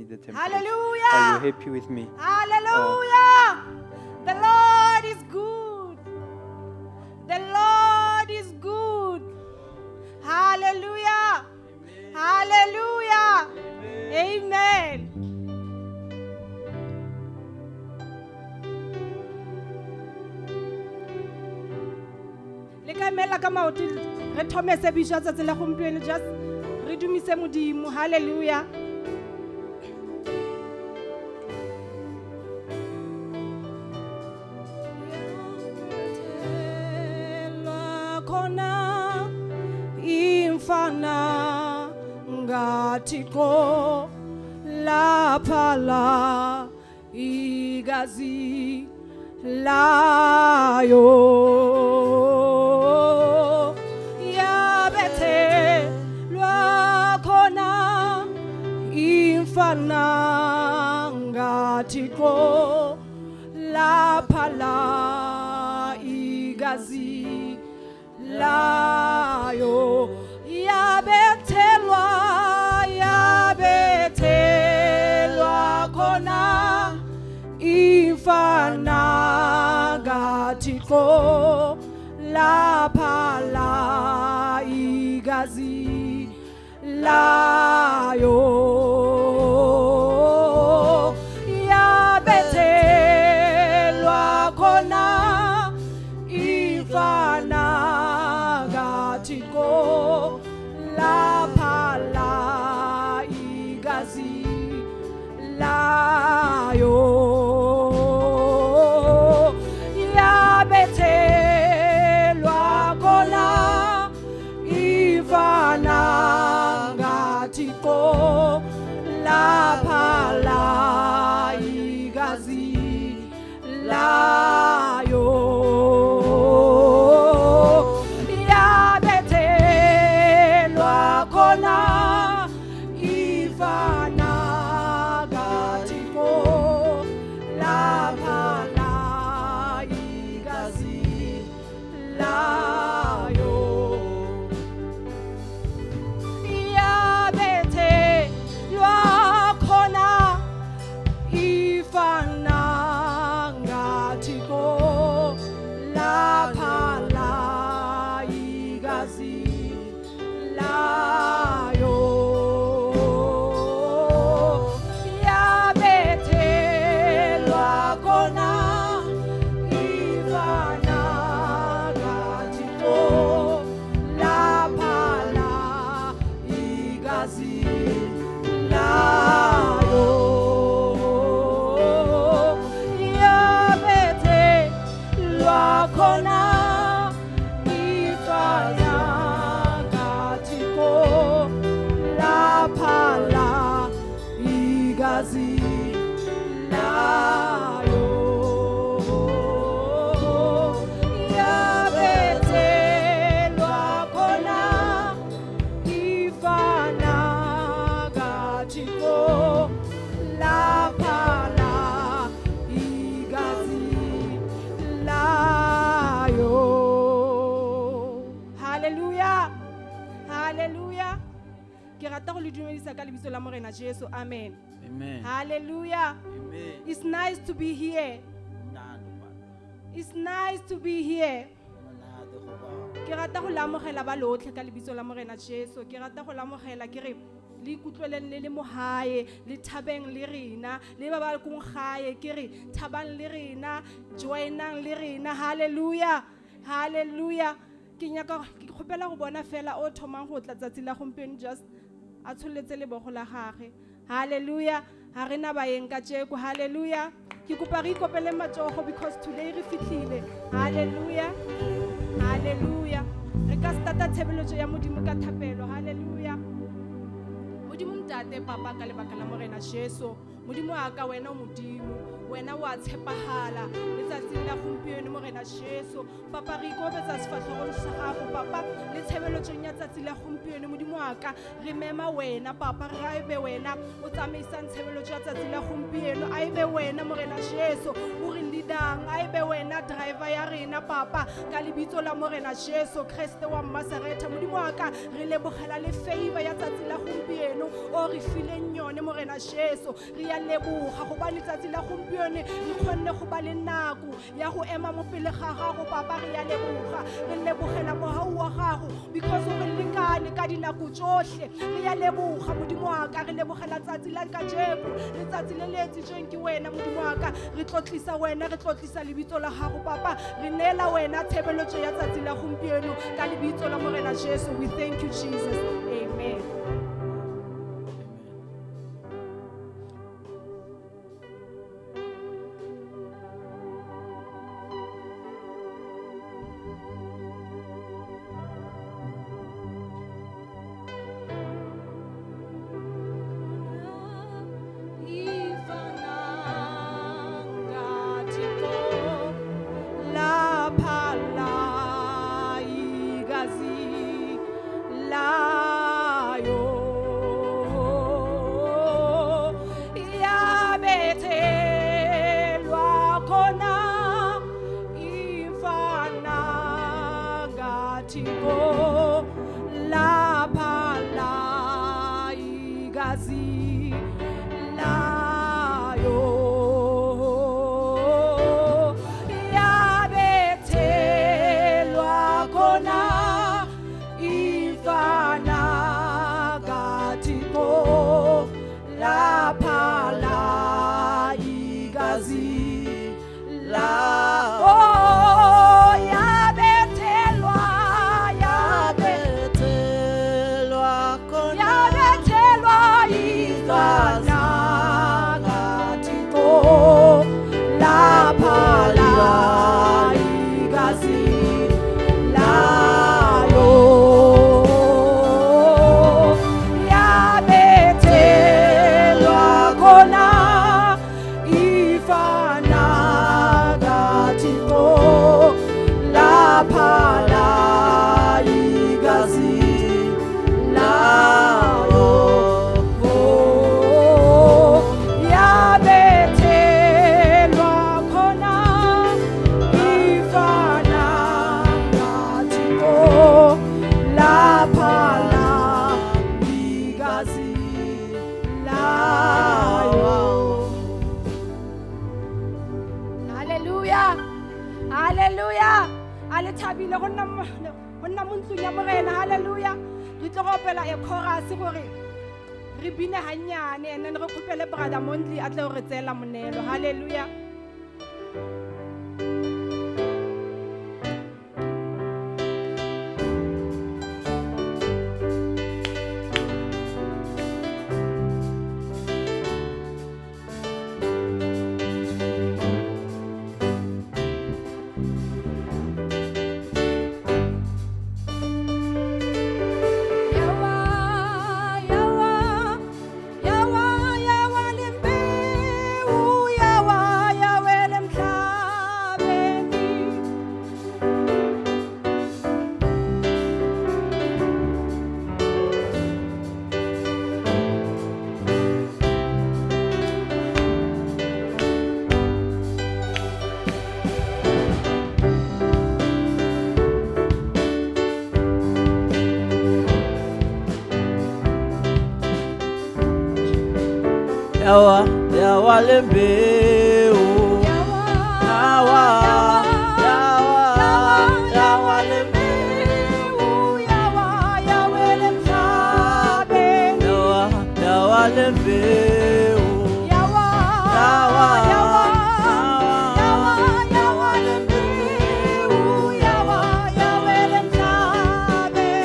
need the template. Hallelujah. Are you happy with me? Hallelujah. The Lord is good. The Lord is good. Hallelujah. Hallelujah. Amen. Le ka mela ka maoto re thome se biswa tsa tsela gompieno just re dumise modimo. Hallelujah. Infana ngatiko la pala igazi layo yabete lwakona infana ngatiko la pala igazi layo yabetelwa khona ifana ngathixo lapha la igazi layo yabetelwa khona ifana ngathixo lapha la igazi layo yabethelwa khona ifana ngathixo lapha la igazi layo Jesu. Amen. Amen. Hallelujah. Amen. It's nice to be here. It's nice to be here. Ke rata go lamogela ba lotlhe ka lebitso la Morena Jesu. Ke rata go lamogela ke re le kutlweleng le mo hae le thabeng le rena le ba ba kong gae ke re thabang le rena joinang le rena. Hallelujah. Hallelujah. Ke nyaka ke khopela go bona fela o thomang go tla tsatsi la gompieno just a tsholetse le bogo la gage. Hallelujah. Ha rena ba yeng ka tsheko. Hallelujah. Ke kopa re ikopele matsogo because today re fitlhile. Hallelujah. Hallelujah. Re ka starta tshebeletso ya modimo ka thapelo. Hallelujah. Modimo ntate papa ka lebaka la Morena Jesu. Modimo a ka wena o modimo wena wa tshepahala letsatsing la gompieno Morena Jesu. Papa re ikobetsa sefatlhegong sa gago Papa le tshebeletsong ya tsatsi la gompieno Modimo wa ka re mema wena Papa re ebe wena o tsamaisang tshebeletso ya tsatsi la gompieno a ebe wena Morena Jesu o re leadang a ebe wena driver ya rena Papa ka lebitso la Morena Jesu Kriste wa Mmasareta Modimo wa ka re lebogela le favor ya tsatsi la gompieno o re fileng yone Morena Jesu re ya leboga go ba letsatsi la gompieno re kgonne go ba le nako ya go ema mo pele ga gago Papa re ya leboga re lebogela mogau wa gago because o re lekane ka dinako tsohle re ya leboga Modimo wa ka re lebogela tsatsi la kajeko letsatsi le le etsitsweng ke wena Modimo wa ka re tlotlisa wena re tlotlisa lebitso la gago Papa re neela wena tshebeletso ya tsatsi la gompieno ka lebitso la Morena Jesu. We thank you Jesus. Amen. Hallelujah. Re tlo go opela e chorus gore re bine hanyane and then re khupele brother Mondli a tla re tsela monelo. Hallelujah. Yawa, yawa lembe o. Yawa, yawa, yawa lembe o. Yawa, yawa lembe. Yawa, yawa lembe o. Yawa, yawa, yawa, yawa, yawa lembe o. Yawa, yawa lembe.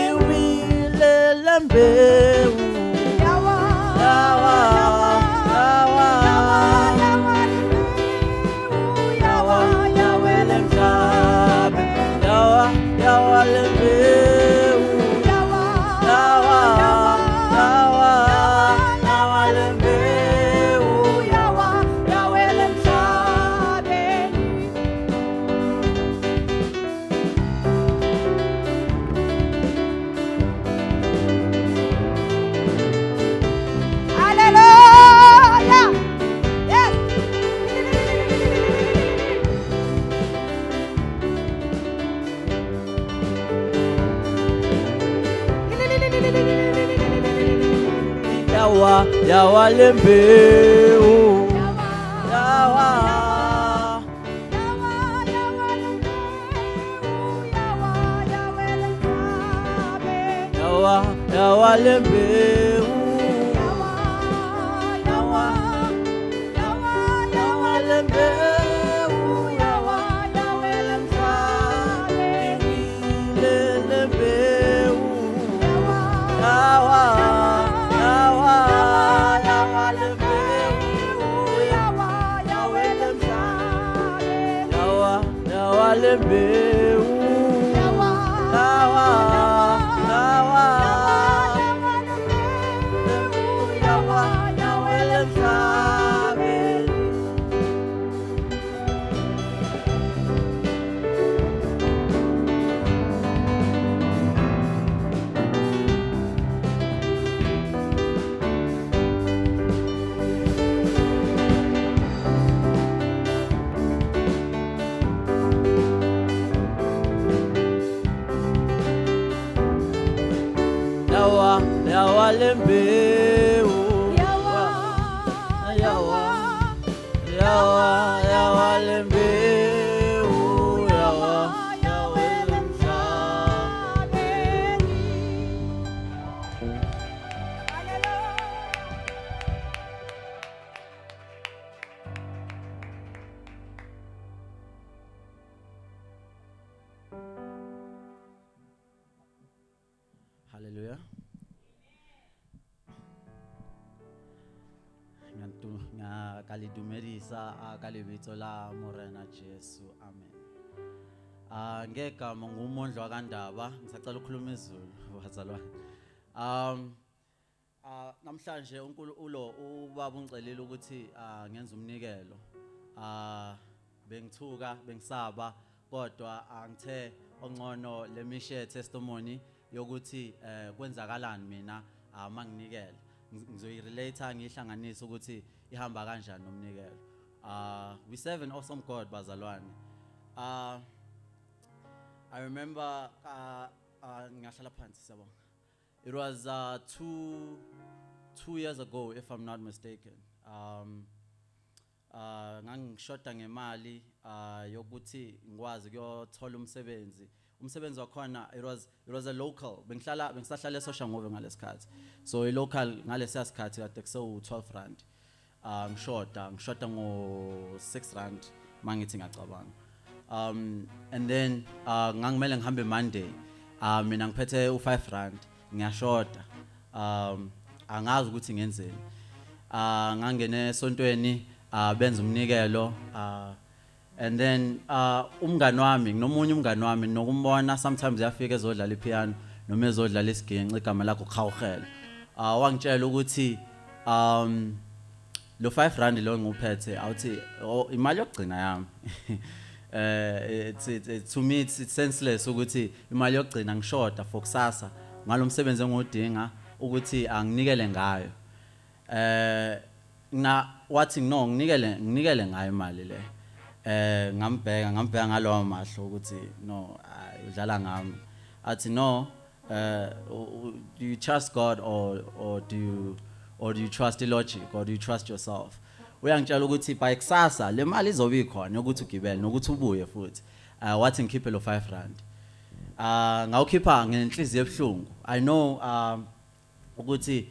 Iwile lembe o. Yawa, yawa. yawa lembewu yawa yawa lembewu yawa lembewu yawa lembewu yawa lembewu yawa lemhlabeni. Hallelujah. Kalidumedisa kalibitso la Morena Jesu. Amen. Ngegama ngumondlo kaNdaba ngisacela ukukhuluma isiZulu bazalwane. Namhlanje uNkulunkulu ubaba ungicelile ukuthi ngenze umnikelo. Bengithuka bengisaba kodwa angithe ongcono lemishe testimony yokuthi kwenzakalani mina manginikela. Ngizoyirelate ngihlanganisa ukuthi ihamba kanjani nomnikelo. We serve an awesome God bazalwane. I remember ngiyahlala phansi siyabonga. It was 2 years ago if I'm not mistaken. Ngangishoda ngemali yokuthi ngikwazi ukuyothola umsebenzi. Umsebenzi wakhona it was a local. Bengisahlala eSoshanguve ngalesikhathi. So a local ngalesiya sikhathi kade kusewu 12 rand. Ngishoda ngo6 rand mangithi ngiyacabanga. And then ngangimele ngihambe Monday. Mina ngiphethe u5 rand ngiyashoda. Angazi ukuthi ngenzeni. Ngangene esontweni benza umnikelo and then umngani wami nomunye umngani wami nokumbona sometimes yafika ezodlala ipiano noma ezodlala isiginci igama lakho Khawukhela. Wangitshela ukuthi lo 5 rand lo nguphethe awuthi imali yokugcina yami. To me it's senseless ukuthi imali yokugcina ngishoda for kusasa ngalomsebenzi engudinga ukuthi anginikele ngayo. Wathi no nginikele ngayo imali le. Ngambheka ngalowo mahlo ukuthi no udlala ngami. Athi no do you trust God or do you trust the logic or do you trust yourself? Uyangitshela ukuthi by kusasa le mali izobe ikhona ukuthi ugibele nokuthi ubuye futhi. Wathi ngikhiphe lo 5 rand. Ngawukhipha ngenhliziyo ebhlungu. I know ukuthi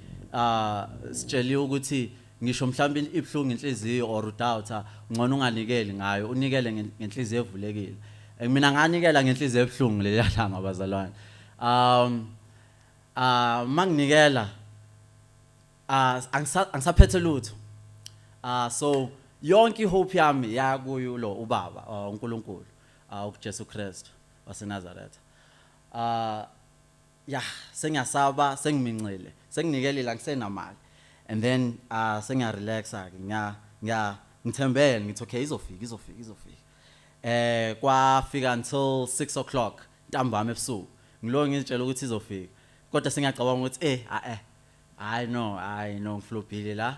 sitsheliwe ukuthi ngisho mhlawumbe ibhlungu inhliziyo or udoubta ngcono unganikeli ngayo unikele ngenhliziyo evulekile. Mina nganikela ngenhliziyo ebhlungu lelanga bazalwane. Manginikela angisaphethe lutho. So yonke ihope yami yakuyo lo ubaba uNkulunkulu uJesu Kristu waseNazaretha. Sengiyasaba sengimincile senginikelile angisenamali. And then sengiya-relaxa ngithembele ngithi okay izofika. Kwafika until 6 o'clock ntambama ebusuku. Ngilo ngitshela ukuthi izofika. Kodwa sengiyacabanga ukuthi I know ngiflopile la.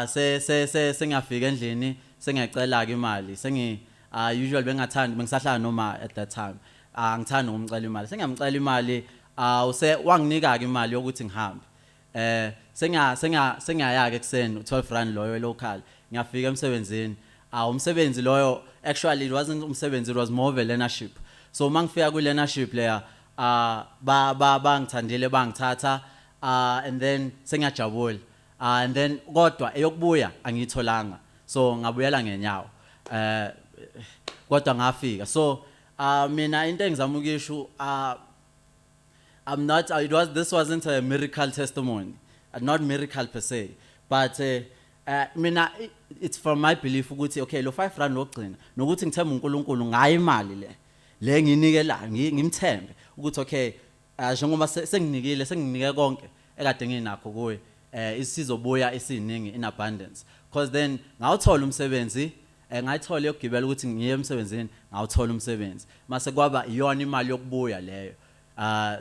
Sengiyafika endlini sengiyacela ke imali. Usually bengisahlala noma at that time. Ngithanda ukumcela imali. Sengiyamcela imali wanginika ke imali yokuthi ngihambe. sengiyaya ke kuseni 12 rand loyo local ngiyafika emsebenzini umsebenzi loyo actually it wasn't umsebenzi, it was more of a learnership. So mangifika ku learnership leya bangithandile bangithatha and then sengiyajabula and then kodwa eyokubuya angitholanga, so ngabuyela ngenyawo kodwa ngafika. So mina into engizama ukisho this wasn't a miracle testimony, not miracle per se, but mina it's from my belief ukuthi okay lo 5 rand lokugcina nokuthi ngithemba uNkulunkulu ngayi imali le nginikela ngimthembe ukuthi okay njengoba senginike konke ekade nginakho kuye isizobuya isiningi in abundance, because then ngawuthola umsebenzi ngayithola yokugibela ukuthi ngiye emsebenzini ngawuthola umsebenzi mase kwaba iyona imali yokubuya leyo.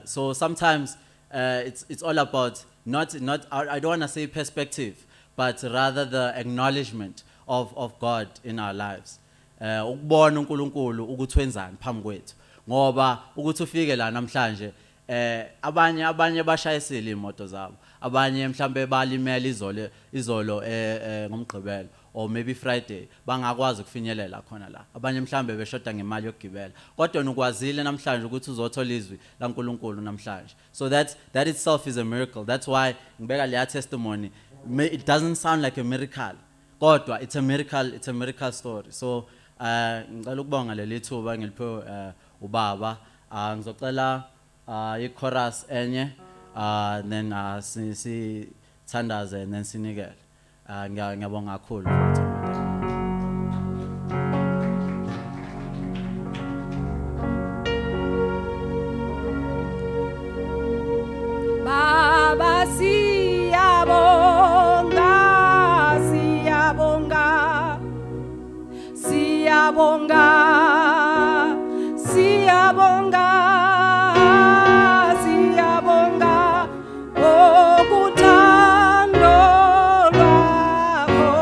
So sometimes it's all about not I don't want to say perspective, but rather the acknowledgement of God in our lives. Ukubona uNkulunkulu ukuthi wenzani phambi kwethu, ngoba ukuthi ufike la namhlanje abanye bashayisile imoto zabo, abanye mhlambe balimela izolo ngomgqibelo or maybe Friday bangakwazi ukufinyelela khona la, abanye mhlambe beshoda ngemali yokugibela, kodwa ukwazile namhlanje ukuthi uzothola izwi laNkulunkulu namhlanje. So that itself is a miracle. That's why ngibeka leya testimony. It doesn't sound like a miracle, kodwa it's a miracle story. So ngicela ukubonga leli thuba ngiliphiwe ubaba. Ngizocela i-chorus enye then sithandaze and then sinikele. Ngiyabonga kakhulu futhi. Baba siyabonga, siyabonga, siyabonga, siyabonga, siyabonga okuthando lwakho.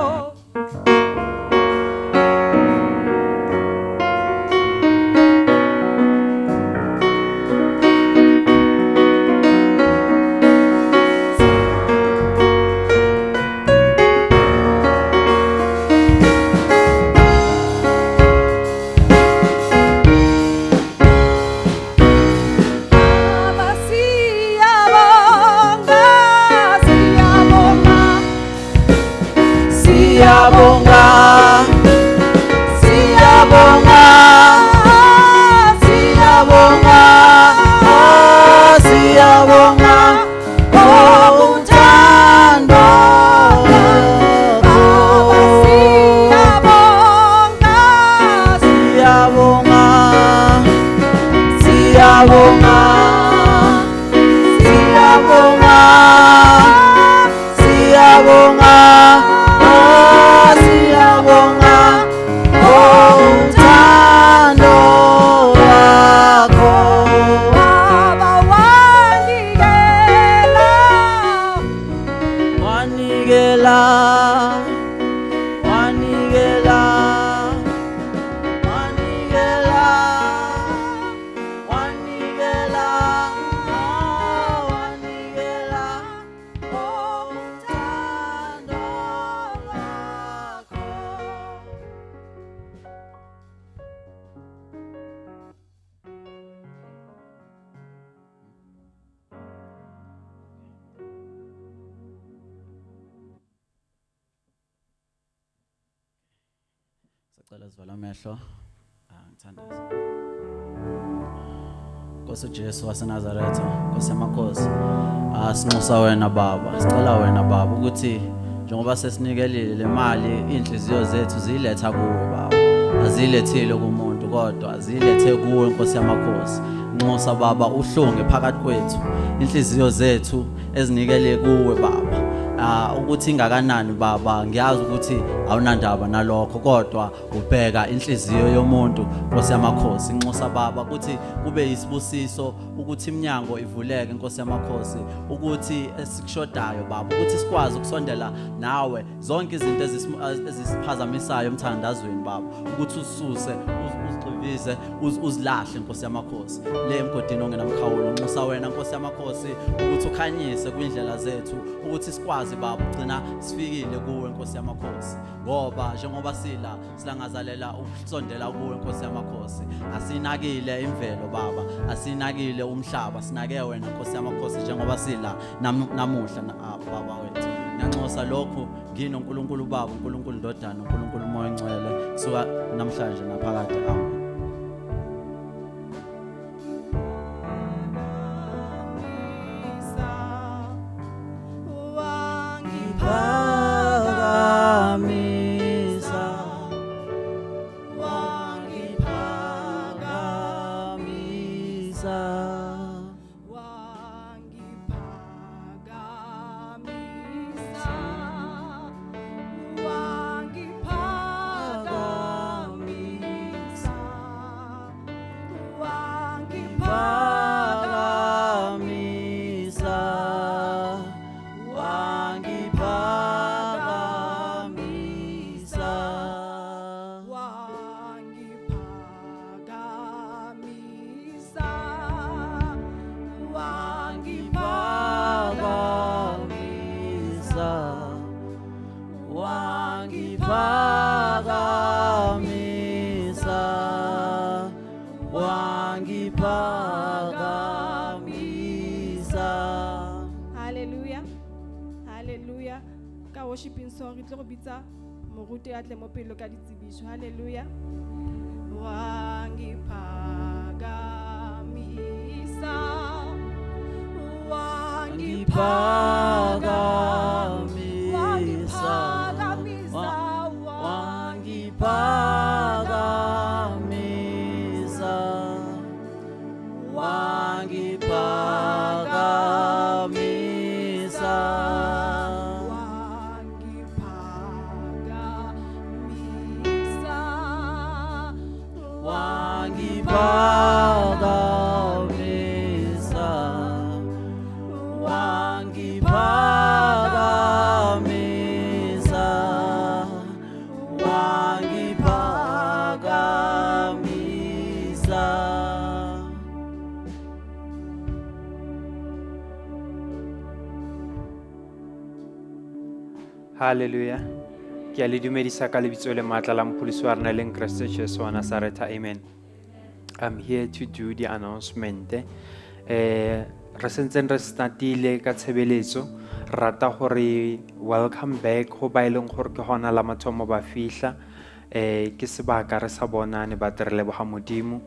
Siyabonga, siyabonga, siyabonga, siyabonga, okuthando lwakho. Siyabonga, siyabonga, siyabonga, siyabonga. Siyabonga okuthando lwakho. Baba wanikela, Wanikela, wanikela, wanikela, wanikela, wanikela okuthando lwakho. Sicela sivala amehlo. Ngithandaza. Nkosi uJesu waseNazaretha, Nkosi yamakhosi, sinxusa wena Baba, sicela wena Baba ukuthi njengoba sesinikelile le mali inhliziyo zethu ziletha kuwe Baba, azilethile kumuntu kodwa azilethe kuwe Nkosi yamakhosi. Nxusa Baba uhlunge phakathi kwethu inhliziyo zethu ezinikele kuwe Baba. ukuthi ingakanani baba ngiyazi ukuthi awunandaba nalokho kodwa ubheka inhliziyo yomuntu Nkosi yamakhosi inxusa baba ukuthi kube isibusiso ukuthi iminyango ivuleke Nkosi yamakhosi ukuthi esikushodayo baba ukuthi sikwazi ukusondela nawe zonke izinto ezisiphazamisayo emthandazweni baba ukuthi ususe uzigxivize uzilahle Nkosi yamakhosi le emgodini ongenamkhawulo nxusa wena Nkosi yamakhosi ukuthi ukhanyise kwindlela zethu ukuthi sikwazi baba ugcina sifikile kuwe Nkosi yamakhosi ngoba njengoba silangazalela ukusondela kuwe Nkosi yamakhosi asinakile imvelo baba asinakile umhlaba sinake wena Nkosi yamakhosi njengoba namuhla baba wethu ngiyanxusa lokho nginoNkulunkulu baba uNkulunkulu ndodana uNkulunkulu moya engcwele suka namhlanje naphakade amen. Worshiping song re tlo go bitsa moruti a tle mo pele ka ditsebišo haleluya wangiphakamisa Hallelujah. Ke a le dumedisa ka lebitso le matla la mopholisi wa rena leng Kriste Jeso wa Nazareta. Amen. I'm here to do the announcement. Re sentse re startile ka tshebeletso rata gore welcome back ho ba ileng gore ke hona la mathomo ba fihla ke sebaka re sa bonane ba re leboga modimo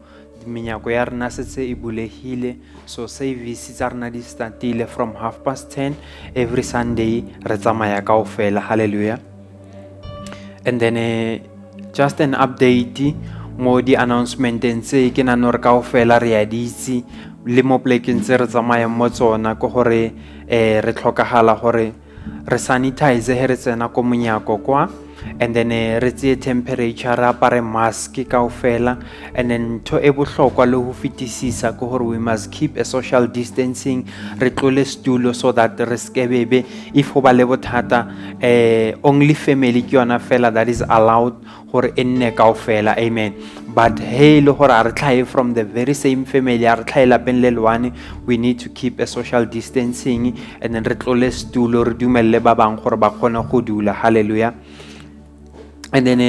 menyako ya rena setse e bulehile so service tsa rena di startile from 10:30 every Sunday re tsamaya kaofela hallelujah. And then just an update mo di announcement tse ke nano re kaofela re ya ditsi le mo plekeng tse re tsamaya mo tsona go gore re tlhokagala gore re sanitize re tsena ko monyako kwa and then re tse temperature ra apare mask kaofela and then to e bohlokwa le ho fitisisa go gore we must keep a social distancing re tlole stulo so that re skebebe if ho ba le bothata only family ke yona fela that is allowed gore enne kaofela amen. But hey le gore re tlhae from the very same family re tlhaela penlelwane we need to keep a social distancing and then re tlole stulo re dumelle ba bang gore ba khona go dula hallelujah. And then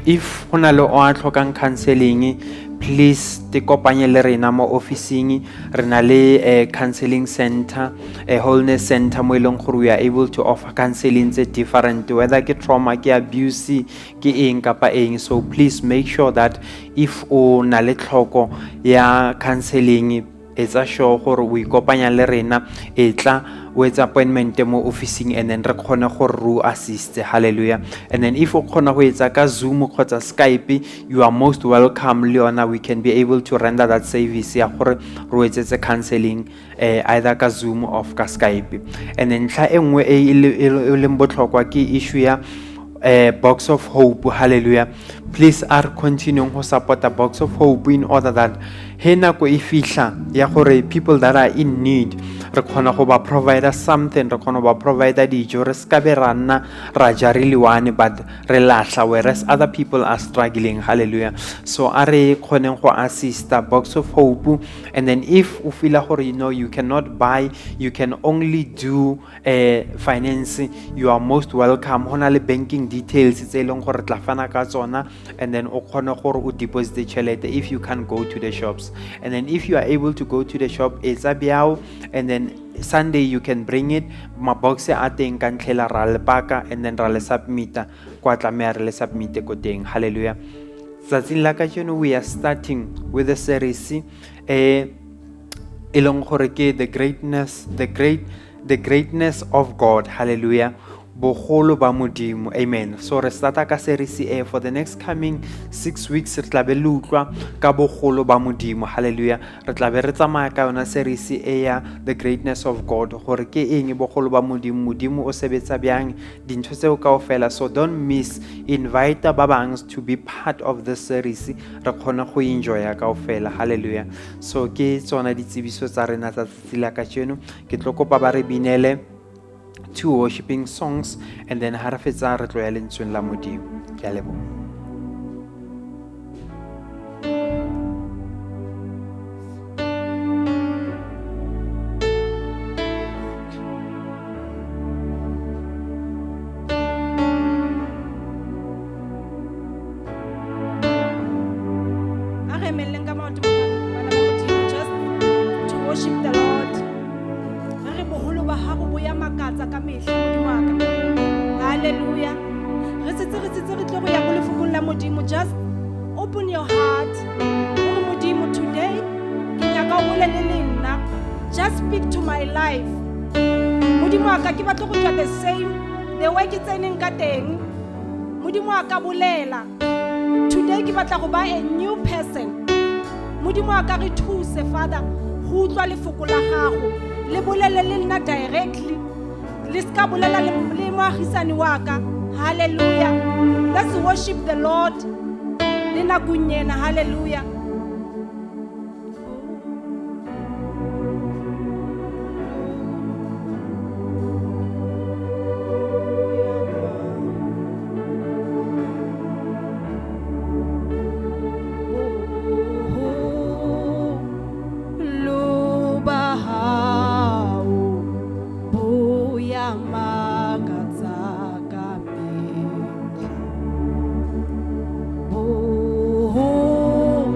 if hona le o a tlhokang counseling please te kopanye le rena mo officing rena le counseling center a wholeness center mo ileng gore we are able to offer counseling tse different whether ke trauma ke abuse ke eng kapa eng so please make sure that if o na le tlhoko ya counseling etsa sure gore o ikopanya le rena etla o etsa appointment mo officing and then re khone gore ru assist. Hallelujah. And then if o khona go etsa ka Zoom kgotsa Skype, you are most welcome. Leona, we can be able to render that service ya gore ro etsetse counseling either ka Zoom or ka Skype. And then tla engwe e leng botlhokwa ke issue ya Box of Hope. Hallelujah. Please are continuing to support the Box of Hope in order that hena ko ifihla ya gore people that are in need re khona go ba provide something, re khona ba provide dijo, re ska be ranna ra ja re liwane but re lahla, whereas other people are struggling. Hallelujah. So are khoneng go assist the Box of Hope. And then if you feel gore you cannot buy, you can only do finance, you are most welcome. Hona le banking details tse leng gore tla fana ka tsona, and then o khona gore o deposit chelete if you can go to the shops. And then if you are able to go to the shop, it's a biao, and then Sunday you can bring it. Ma box a teng ka ntlhela ra le paka, and then ra le submita kwa tlameha re le submite ko teng. Hallelujah. Tsatsing la ka jeno we are starting with the series elong gore ke the greatness of God. Hallelujah. Bophelo ba Molimo. Amen. So re starta ka series for the next coming 6 weeks re tla be le utlwa ka bophelo ba Molimo. Hallelujah. Re tla be re tsamaya ka yona series ya the greatness of God, gore ke eng bophelo ba Molimo, Modimo o sebetsa byang dintho tseo kaofela. So don't miss, invite ba bang to be part of the series, re khona go enjoy kaofela. Hallelujah. So ke tsona ditsebiso tsa rena tsa tsela ka tseno, ke tlokopa ba re binele 2 worshiping songs, and then ha re fetsa re tlo ya lentsweng la Modimo. Ke a leboha. Just to worship the Lord. Hallelujah. Just open your heart. Today, just speak to my life. The same, the way it's in Kateng. Today, give a new person. Father, who directly. Hallelujah. Let's worship the Lord. Hallelujah. Oh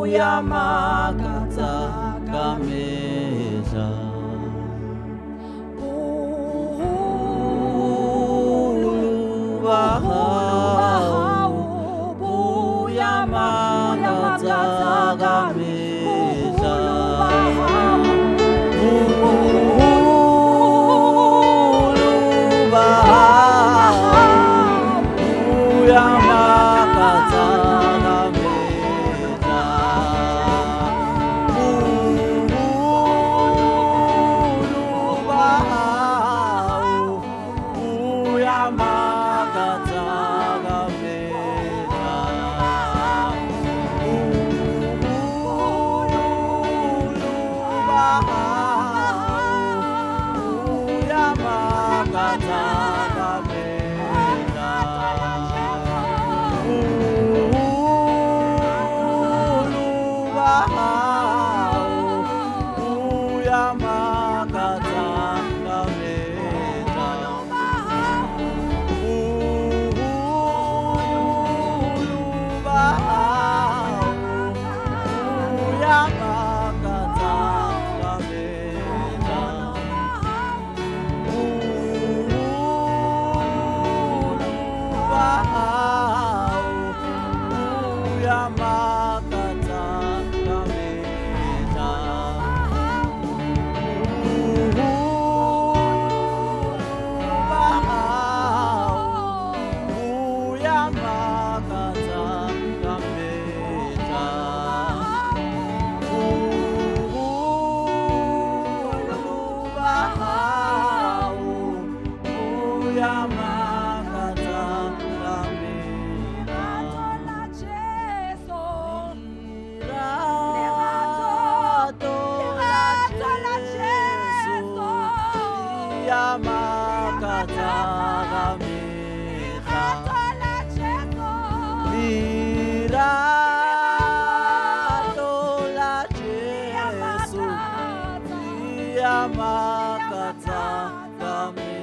uyamakatsa kamehla uyamakatsa kamehla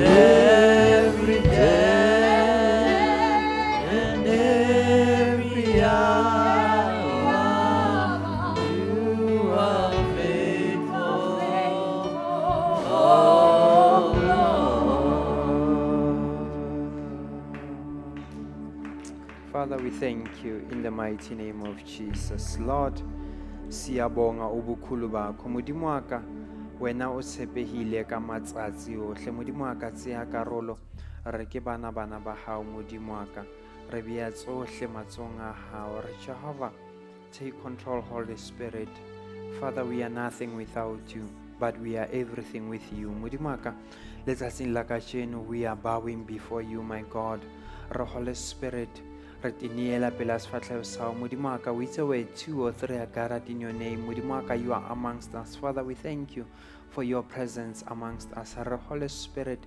every day and every hour. You are faithful, oh Lord. Father, we thank you in the mighty name of Jesus. Lord, siyabonga ubukhulu bakho. Modimo wa ka, wena o tshepehile ka matsatsi ohle. Modimo wa ka, tseya karolo. Re ke bana ba hao Modimo wa ka. Re beya tsohle matsohong a hao. Re Jehovah, take control, Holy Spirit. Father, we are nothing without you, but we are everything with you. Modimo wa ka, letsatsing la kajeno, we are bowing before you, my God. Re Holy Spirit, re tiniela pela sefatlhego sao. Modimo wa ka, o itse where 2 or 3 are gathered in your name. Modimo wa ka, you are amongst us. Father, we thank you for your presence amongst us. Re Holy Spirit,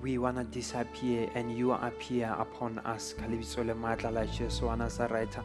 we want to disappear and you appear upon us. Ka lebitso le maatla la Jesu wa Nazareta.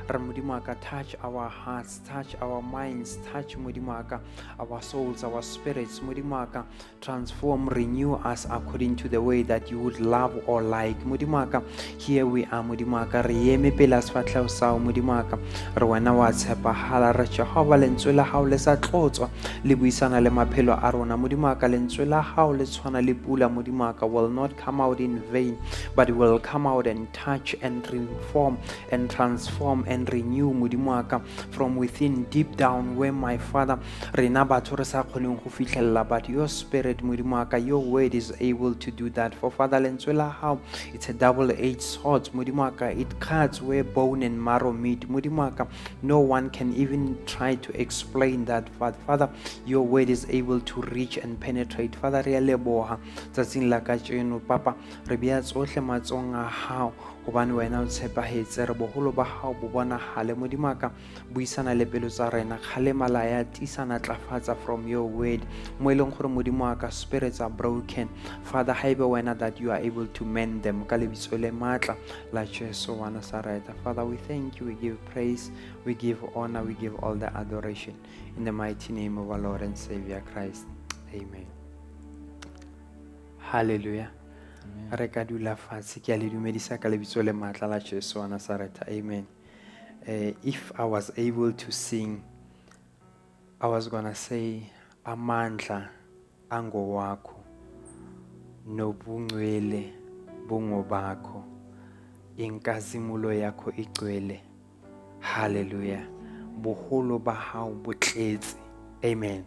Re Modimo wa ka, touch our hearts, touch our minds, touch Modimo wa ka, our souls, our spirits. Modimo wa ka, transform, renew us according to the way that you would love or like. Modimo wa ka, here we are. Modimo wa ka, re eme pela sefatlhego sao. Modimo wa ka, re wena wa tshepahala. Re Jehova, lentswe la hao le sa tlotswa le buisana le maphelo a rona. Modimo wa ka, lentswe la hao le tshwana le pula. Modimo wa ka, will not come out in vain, but it will come out and touch and reform and transform and renew. Modimo wa ka, from within, deep down, where my Father, rena batho re sa kgoneng go fitlhella, but your spirit, Modimo wa ka, your word is able to do that. For Father, lentswe la hao, it's a double-edged sword. Modimo wa ka, it cuts where bone and marrow meet. Modimo wa ka, no one can even try to explain that, but Father, your word is able to reach and penetrate. Father, re a leboha tsatsing la kajeno, Papa, re beya tsohle matsohong a hao, hobane wena o tshepahetse. Re boholo ba hao bo bonahale. Modimo wa ka, buisana le pelo tsa rena, kgalemala ya tisana tlafatsa from your word, mo e leng gore Modimo wa ka, spirits are broken. Father, haebe wena that you are able to mend them. Ka lebitso le maatla la Jesu wa Nazareta. Father, we thank you, we give praise, we give honor, we give all the adoration in the mighty name of our Lord and Savior Christ. Amen. Hallelujah. Re ka dula fatshe, ke a le dumedisa ka lebitso le maatla la Jesu wa Nazareta. Amen. If I was able to sing, I was gonna say amandla angowakho nobungcwele bungobakho, inkazimulo yakho igcwele. Hallelujah. Boholo ba hao bo tletse. Amen.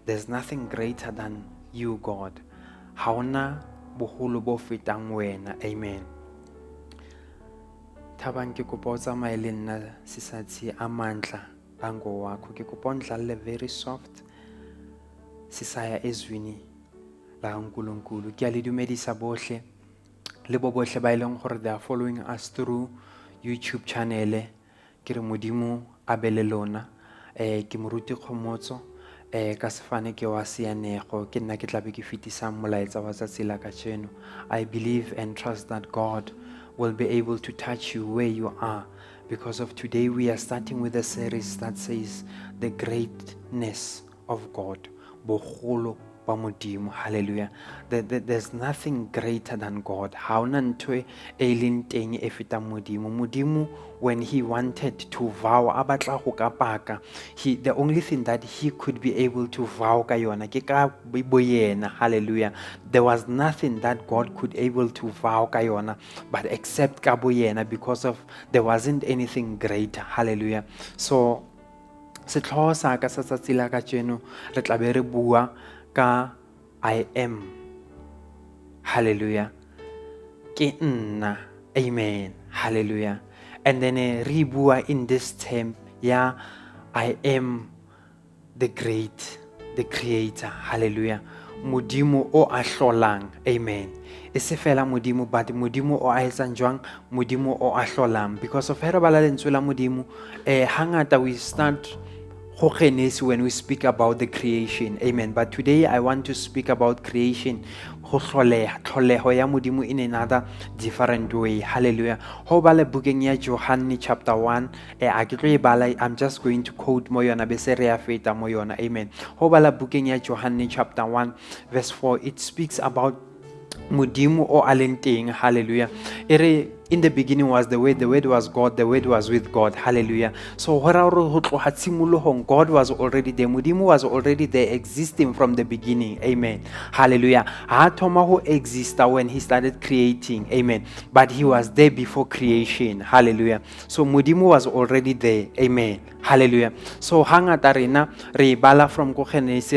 There's nothing greater than you, God. Haona boholo bo fetang wena. Amen. Thabang ke kopa o tsamaye le nna sesatsi amandla angowakho. Ke kopa o ndlalle very soft sisaya ezwini la uNkulunkulu. Ke a le dumedisa bohle le bo bohle ba ileng gore they are following us through YouTube channel. Ke re Modimo a be le lona. Ke moruti KGOMOTSO ka sefane ke wa seanego. Ke nna ke tla be ke fitisang molaetsa wa tsatsi la kajeno. I believe and trust that God will be able to touch you where you are, because of today we are starting with a series that says the greatness of God. Boholo ba Modimo. Hallelujah. There's nothing greater than God. Haona ntwe e leng teng e fetang Modimo. Modimo, when he wanted to vow, abatla go ka paka, the only thing that he could be able to vow ka yona ke ka boyena. Hallelujah. There was nothing that God could able to vow ka yona but except ka boyena, because of there wasn't anything greater. Hallelujah. So setlhogo sa ka sa tsatsi la kajeno re tla be re bua ka I am. Hallelujah. Ke nna. Amen. Hallelujah. And then re bua in this term, yeah, I am the great, the creator. Hallelujah. Modimo o a hlolang. Amen. E se fela Modimo, but Modimo o a etsang jwang? Modimo o a hlolang. Because of here bala lentswe la Modimo, hangata we start when we speak about the creation. Amen. But today I want to speak about creation. Tlholeho ya Modimo in another different way. Hallelujah. Ho bala bukeng ya John chapter 1. I'm just going to quote moyona beseria feta moyona. Amen. Ho bala bukeng ya John chapter 1 verse 4. It speaks about modimo o a leng teng. Hallelujah. In the beginning was the Word was God, the Word was with God. Hallelujah. So God was already there. Modimo was already there, existing from the beginning. Amen. Hallelujah. Who existed when he started creating. Amen. But he was there before creation. Hallelujah. So Modimo was already there. Amen. Hallelujah. So hangata rena re bala from Genesis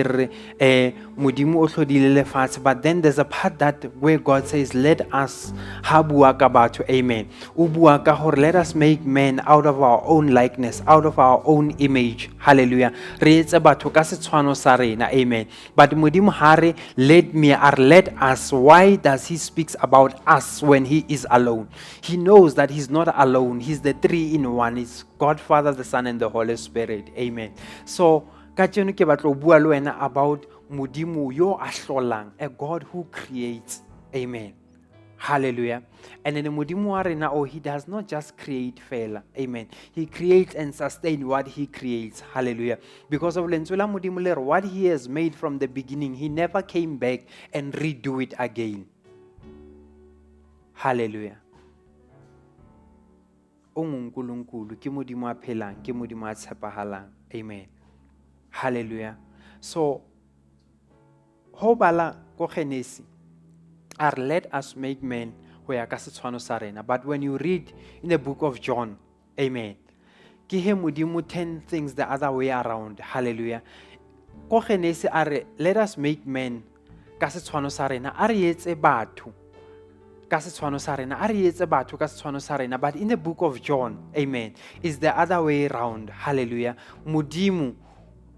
modimo o tlodile lefatse, but then there's a part that where God says, let us ha bua ka batho. Amen. O bua ka hore let us make man out of our own likeness, out of our own image. Hallelujah. Re etse batho ka setshwano sa rena. Amen. But modimo hare let me or let us. Why does he speaks about us when he is alone? He knows that he's not alone. He's the three in one. He's God, Father, the Son, and the Holy Spirit. Amen. So kajeno ke batlo bua le wena about modimo yo a hlolang, a God who creates. Amen. Hallelujah. And then the modimo wa rena, he does not just create phela. Amen. He creates and sustains what he creates. Hallelujah. Because of lentswe la modimo le re, what he has made from the beginning, he never came back and redo it again. Hallelujah. Ungunkulunkulu ke modimo a phelang, ke modimo a tshepahalang. Amen. Hallelujah. So ho bala ko Genesis are let us make men ho ya ka setshwano sa rena. But when you read in the book of John, amen, ke he modimo 10 things the other way around. Hallelujah. Ko Genesis are let us make men ka setshwano sa rena, are etse batho ka setshwano sa rena, are etse batho ka setshwano sa rena. But in the book of John, amen, is the other way around. Hallelujah. Modimo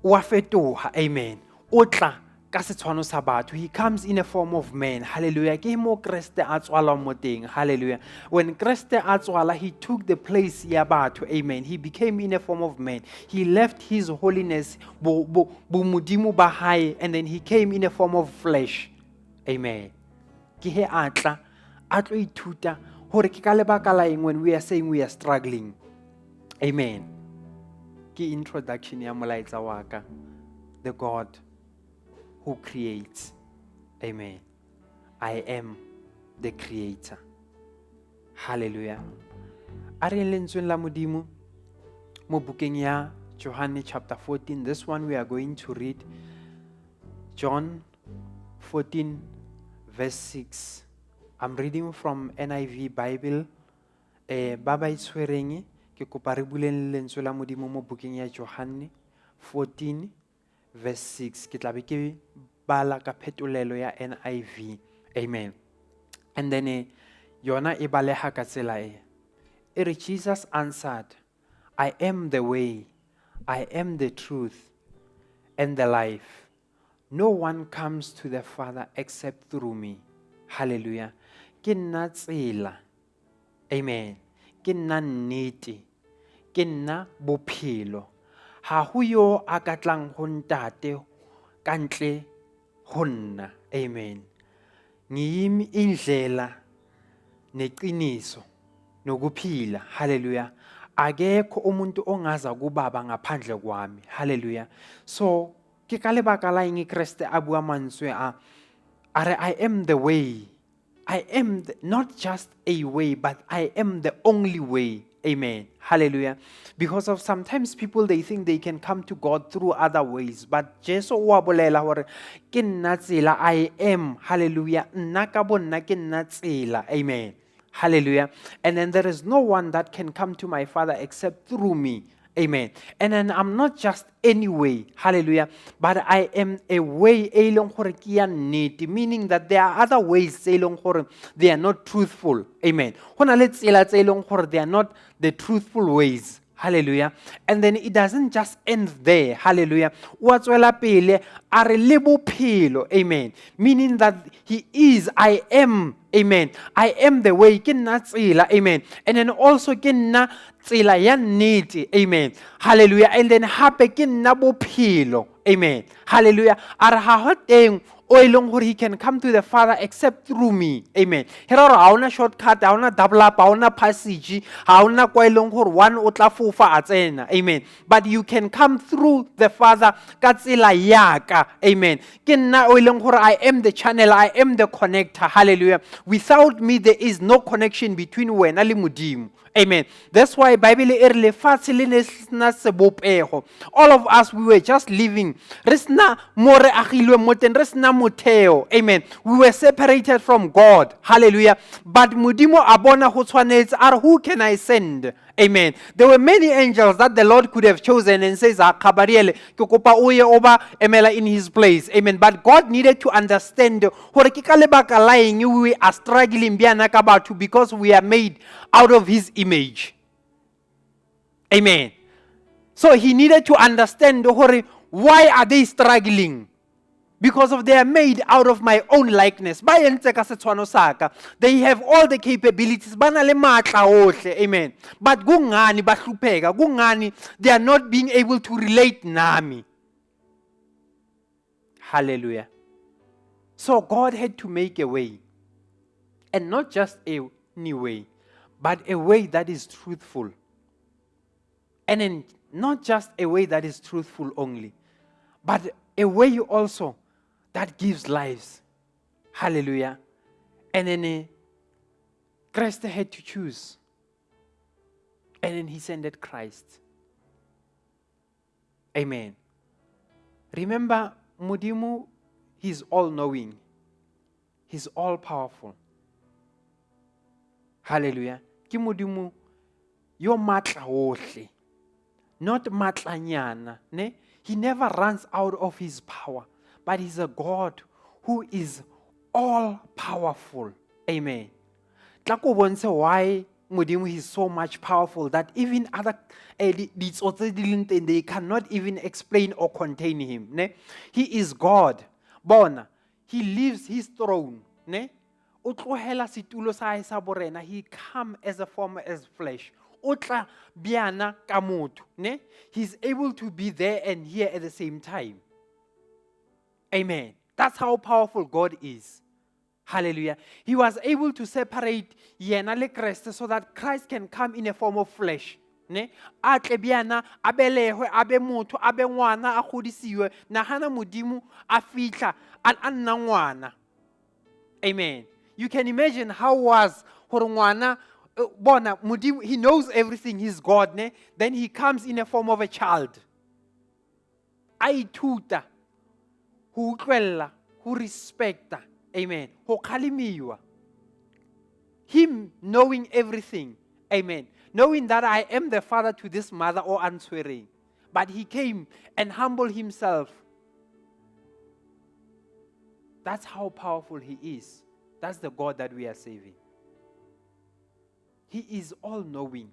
wa fetoha, amen, o tla ka setshwano sa batho. He comes in a form of man. Hallelujah. Ke mo Kriste a tswala mo teng. Hallelujah. When Kriste a tswala, he took the place ya batho. Amen. He became in a form of man. He left his holiness bo modimo ba hae, and then he came in a form of flesh. Amen. Ke he atla atlo ithuta hore ke ka lebaka la eng when we are saying we are struggling. Amen. Ke introduction ya molaetsa wa ka, the God who creates. Amen. I am the creator. Hallelujah. Are lentsweng la modimo mo bukeng ya John chapter 14. This one we are going to read John 14 verse 6. I'm reading from NIV Bible. Baba itshwereng ke kopa re buleng lentswe la modimo mo bukeng ya John 14 verse 6. Ke tla be ke bala ka phetolelo ya NIV. Amen. And then yona e baleha ka tsela e. Ere Jesus answered, I am the way, I am the truth, and the life. No one comes to the Father except through me. Hallelujah. Ke nna tsela. Amen. Ke nna nnete. Ke nna bophelo. Ha ho yo a ka tlang ho ntate ka ntle ho nna. Amen. Ngiyimi indlela neqiniso nokuphila. Hallelujah. Akekho umuntu ongaza kubaba ngaphandle kwami. Hallelujah. So ke ka lebaka la eng Kriste a bua mantswe a are I am the way. I am not just a way, but I am the only way. Amen. Hallelujah. Because of sometimes people, they think they can come to God through other ways. But Jesu wa bolela hore ke nna tsela, I am. Hallelujah. Nna ka bo nna ke nna tsela. Amen. Hallelujah. And then there is no one that can come to my Father except through me. Amen. And then I'm not just any way. Hallelujah. But I am a way, meaning that there are other ways they are not truthful. Amen. They are not the truthful ways. Hallelujah. And then it doesn't just end there. Hallelujah. Amen. Meaning that he is, I am. Amen. I am the way. Amen. And then also tsela ya nnete. Amen. Hallelujah. And then hape ke nna bophelo. Amen. Hallelujah. Are ha ho teng o e leng gore he can come to the Father except through me. Amen. Hera gore ha ona shortcut, ha ona double up, ha ona passage, ha ona kwa e leng gore one o tla fofa a tsena. Amen. But you can come through the Father ka tsela yaka. Amen. Ke nna o e leng gore I am the channel, I am the connector. Hallelujah. Without me there is no connection between wena le Modimo. Amen. That's why Bible e re lefatse le ne sena sebopego. All of us, we were just living. Re sena mo re agilwe mo teng, re sena motheo. Amen. We were separated from God. Hallelujah. But Modimo a bona go tshwanetse are who can I send? Amen. There were many angels that the Lord could have chosen and says, "Kabariele, ke kopa o ye oba emela in his place." Amen. But God needed to understand gore ke ka lebaka la eng we are struggling bjana ka batho because we are made out of his image. Amen. So he needed to understand why are they struggling? Because of they are made out of my own likeness. They have all the capabilities. Amen. But they are not being able to relate nami. Hallelujah. So God had to make a way. And not just a new way, but a way that is truthful. And then not just a way that is truthful only, but a way also that gives lives. Hallelujah. And then Christ had to choose. And then he sent Christ. Amen. Remember, Modimo, he's all-knowing. He's all-powerful. Hallelujah. Ki Modimo, yo matla ohle. Not matlanyana. Ne? He never runs out of his power. But he's a God who is all-powerful. Amen. Tlako bontshe why Modimo is so much powerful that even other they cannot even explain or contain him. Ne? He is God. Bona. He leaves his throne. Ne? He come as a form as flesh. He's able to be there and here at the same time. Amen. That's how powerful God is. Hallelujah. He was able to separate yena le Christ so that Christ can come in a form of flesh. Ne? Atle biana abelehwe abe motho abe ngwana a godisiwe nahana Modimo a fitla an nna ngwana. Amen. You can imagine how was gore ngwana bona Modimo, he knows everything, he's God, ne? Then he comes in a form of a child. A ithuta who utlwella, who respecta. Amen. Ho khalimiwa. Him knowing everything. Amen. Knowing that I am the father to this mother or unswearing. But he came and humbled himself. That's how powerful he is. That's the God that we are saving. He is all-knowing.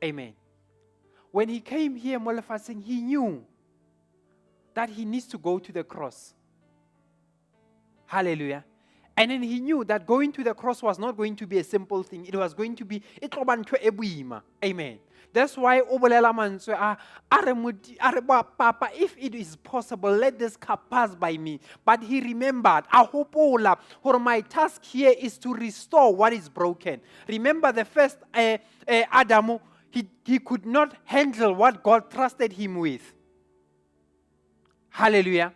Amen. When he came here, Molefasing, he knew that he needs to go to the cross. Hallelujah. And then he knew that going to the cross was not going to be a simple thing. It was going to be amen. That's why Papa, if it is possible, let this cup pass by me. But he remembered, for my task here is to restore what is broken. Remember the first Adam, he could not handle what God trusted him with. Hallelujah.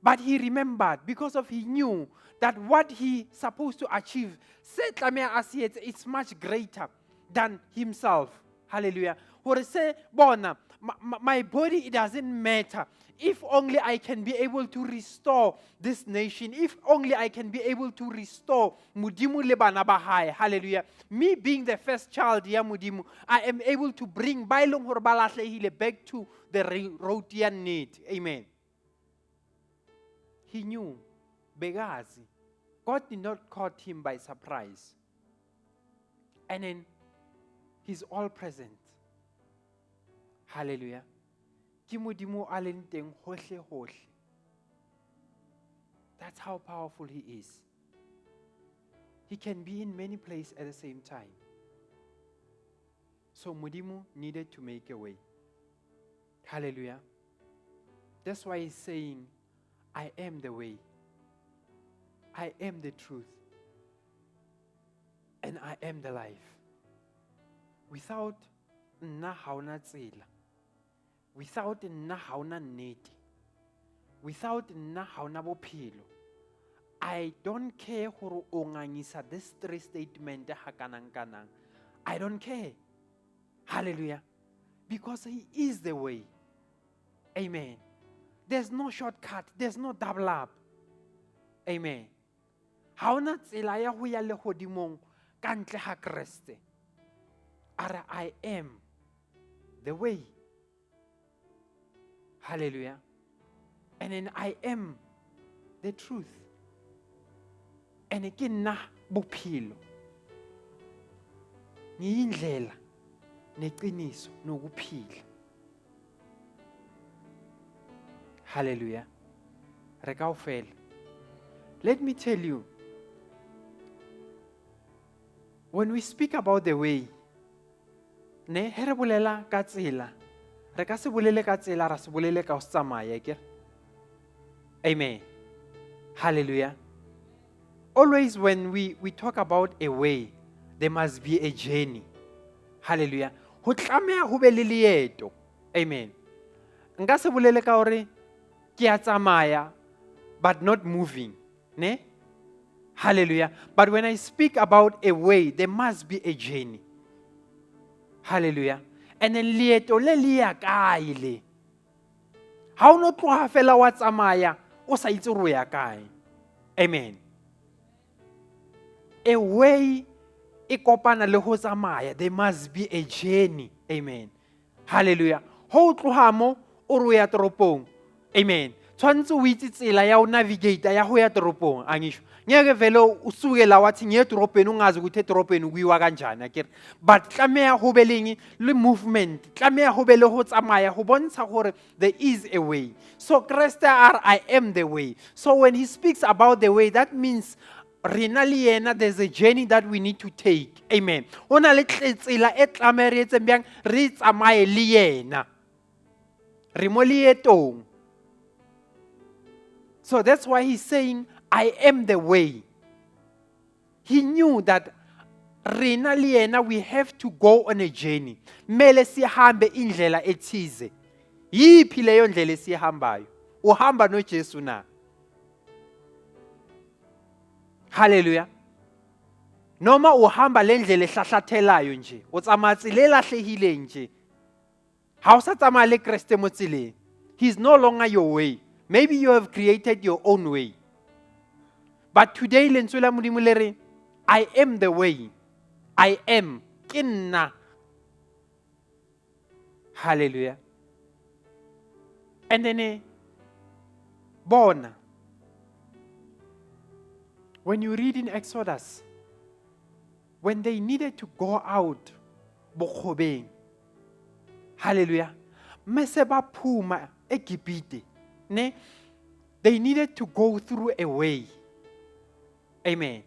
But he remembered because he knew that what he supposed to achieve, it's much greater than himself. Hallelujah. Or say, my body, it doesn't matter. If only I can be able to restore this nation. If only I can be able to restore Mudimu lebana bahai. Hallelujah. Me being the first child, ya Mudimu, I am able to bring bailong horbalasle back to the road Nnete. Amen. He knew. Begazi. God did not caught him by surprise. And then he's all present. Hallelujah. That's how powerful he is. He can be in many places at the same time. So Modimo needed to make a way. Hallelujah. That's why he's saying, I am the way. I am the truth. And I am the life. Without nna ha ona tsela. Without nna ha ona nnete. Without nna ha ona bophelo. I don't care hore o ngangisa this three statement ha kanang. I don't care. Hallelujah. Because he is the way. Amen. There's no shortcut. There's no double up. Amen. Ha ona tsela ya ho ya le hodimong ka ntle ha Kriste. Ara I am the way. Hallelujah. And then I am the truth. And again na bophelo. Ngiyindlela neqiniso nokuphila. Hallelujah. Re kaofela. Let me tell you, when we speak about the way, ne he re bolela ka tsela, re ka se bolele ka tsela, ra se bolele ka ho tsamaya ke. Amen. Hallelujah. Always when we talk about a way, there must be a journey. Hallelujah. Ho tlameha ho be le leeto. Amen. Nka se bolele ka hore ke a tsamaya but not moving. Ne? Hallelujah. But when I speak about a way, there must be a journey. Hallelujah. And then leeto le ya kae le. Ha o no tloha fela wa tsamaya o sa itse ro ya kae. Amen. A way e kopana le ho tsamaya, there must be a journey. Amen. Hallelujah. Ho tloha mo o ro ya toropong. Amen. Tshwantse o itse tsela ya o navigate ya ho ya toropong angisho. Ngeke vele usukela wathi ngiye toropeni ungazi ukuthi toropeni kuyiwa kanjani akere. But tlameha ho be leng le movement, tlameha ho be le ho tsamaya ho bontsha gore there is a way. So Christ I am the way. So when he speaks about the way, that means rena le yena, there's a journey that we need to take. Amen. Ona le tsela e tlameretse byang re tsamaye le yena. Re mo leetong. So that's why he's saying, I am the way. He knew that rena le yena, we have to go on a journey. Mele sihambe indlela ethize. Yiphi leyo ndlela esihambayo? Uhamba no Jesu na. Hallelujah. Noma uhamba le ndlela ehlahlathelayo nje, utsamatsi le lahlehile nje. Ha o sa tsamaya le Kriste mo tseleng. He's no longer your way. Maybe you have created your own way. But today lentswe la Modimo le re, I am the way. I am ke nna. Hallelujah. And then bona, when you read in Exodus, when they needed to go out bokhobeng, hallelujah, mese ba phuma eGibhite, ne, they needed to go through a way. Amen.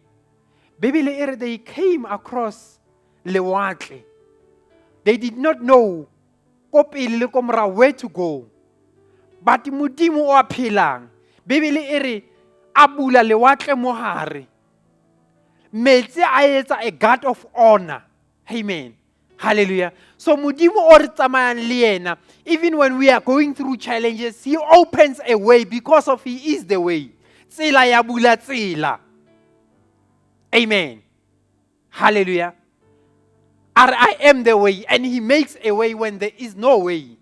Bibele they came across lewatle. They did not know where to go. But Modimo o phelang, Bibele abula lewatle mo hare. Metsi a etsa a God of honor. Amen. Hallelujah. So Modimo o re tsamayang le yena, even when we are going through challenges, he opens a way because of he is the way. Tsela ya bula tsela. Amen. Hallelujah. I am the way, and he makes a way when there is no way.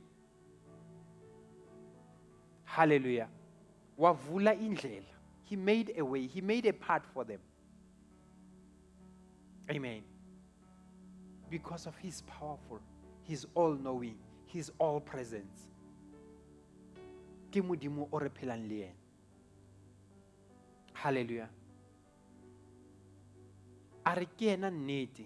Hallelujah. Wavula indlela. He made a way. He made a path for them. Amen. Because of his powerful, his all-knowing, his all-presence. Ke Modimo o re phelang le yena. Hallelujah. Are ke yena Nnete.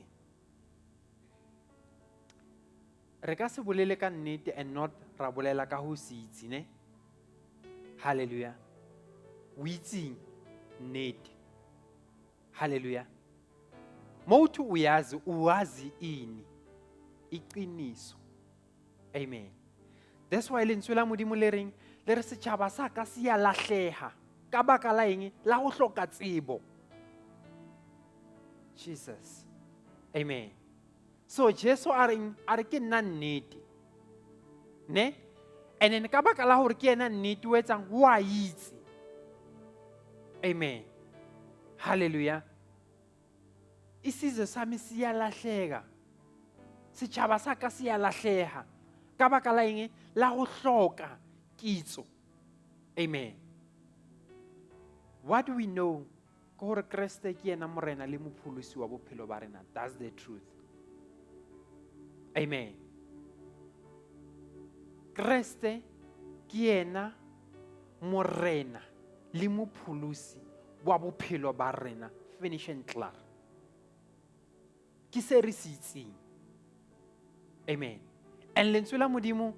Re ka se bolele ka nnete and not ra bolela ka ho se itse, ne? Hallelujah. O itseng nnete. Hallelujah. Motho uyazi ini iqiniso. Amen. That's why lentswe la Modimo le reng le re setšhaba sa ka se ya lahleha ka baka la eng? La go hloka tsebo. Jesus. Amen. So Jesu a re ke nna nnete. Ne? And then ka baka la gore ke yena nnete o etsang o a itse. Amen. Hallelujah. Isizwe sami siyalahleka. Setšhaba sa ka se ya lahleha ka baka la eng? La go hloka kitso. Amen. What do we know? Ke gore Kriste ke yena morena le mopholosi wa bophelo ba rena. That's the truth. Amen. Kriste ke yena morena le mopholosi wa bophelo ba rena. Finish and clear. Ke se re se itseng. Amen. And lentswe la Modimo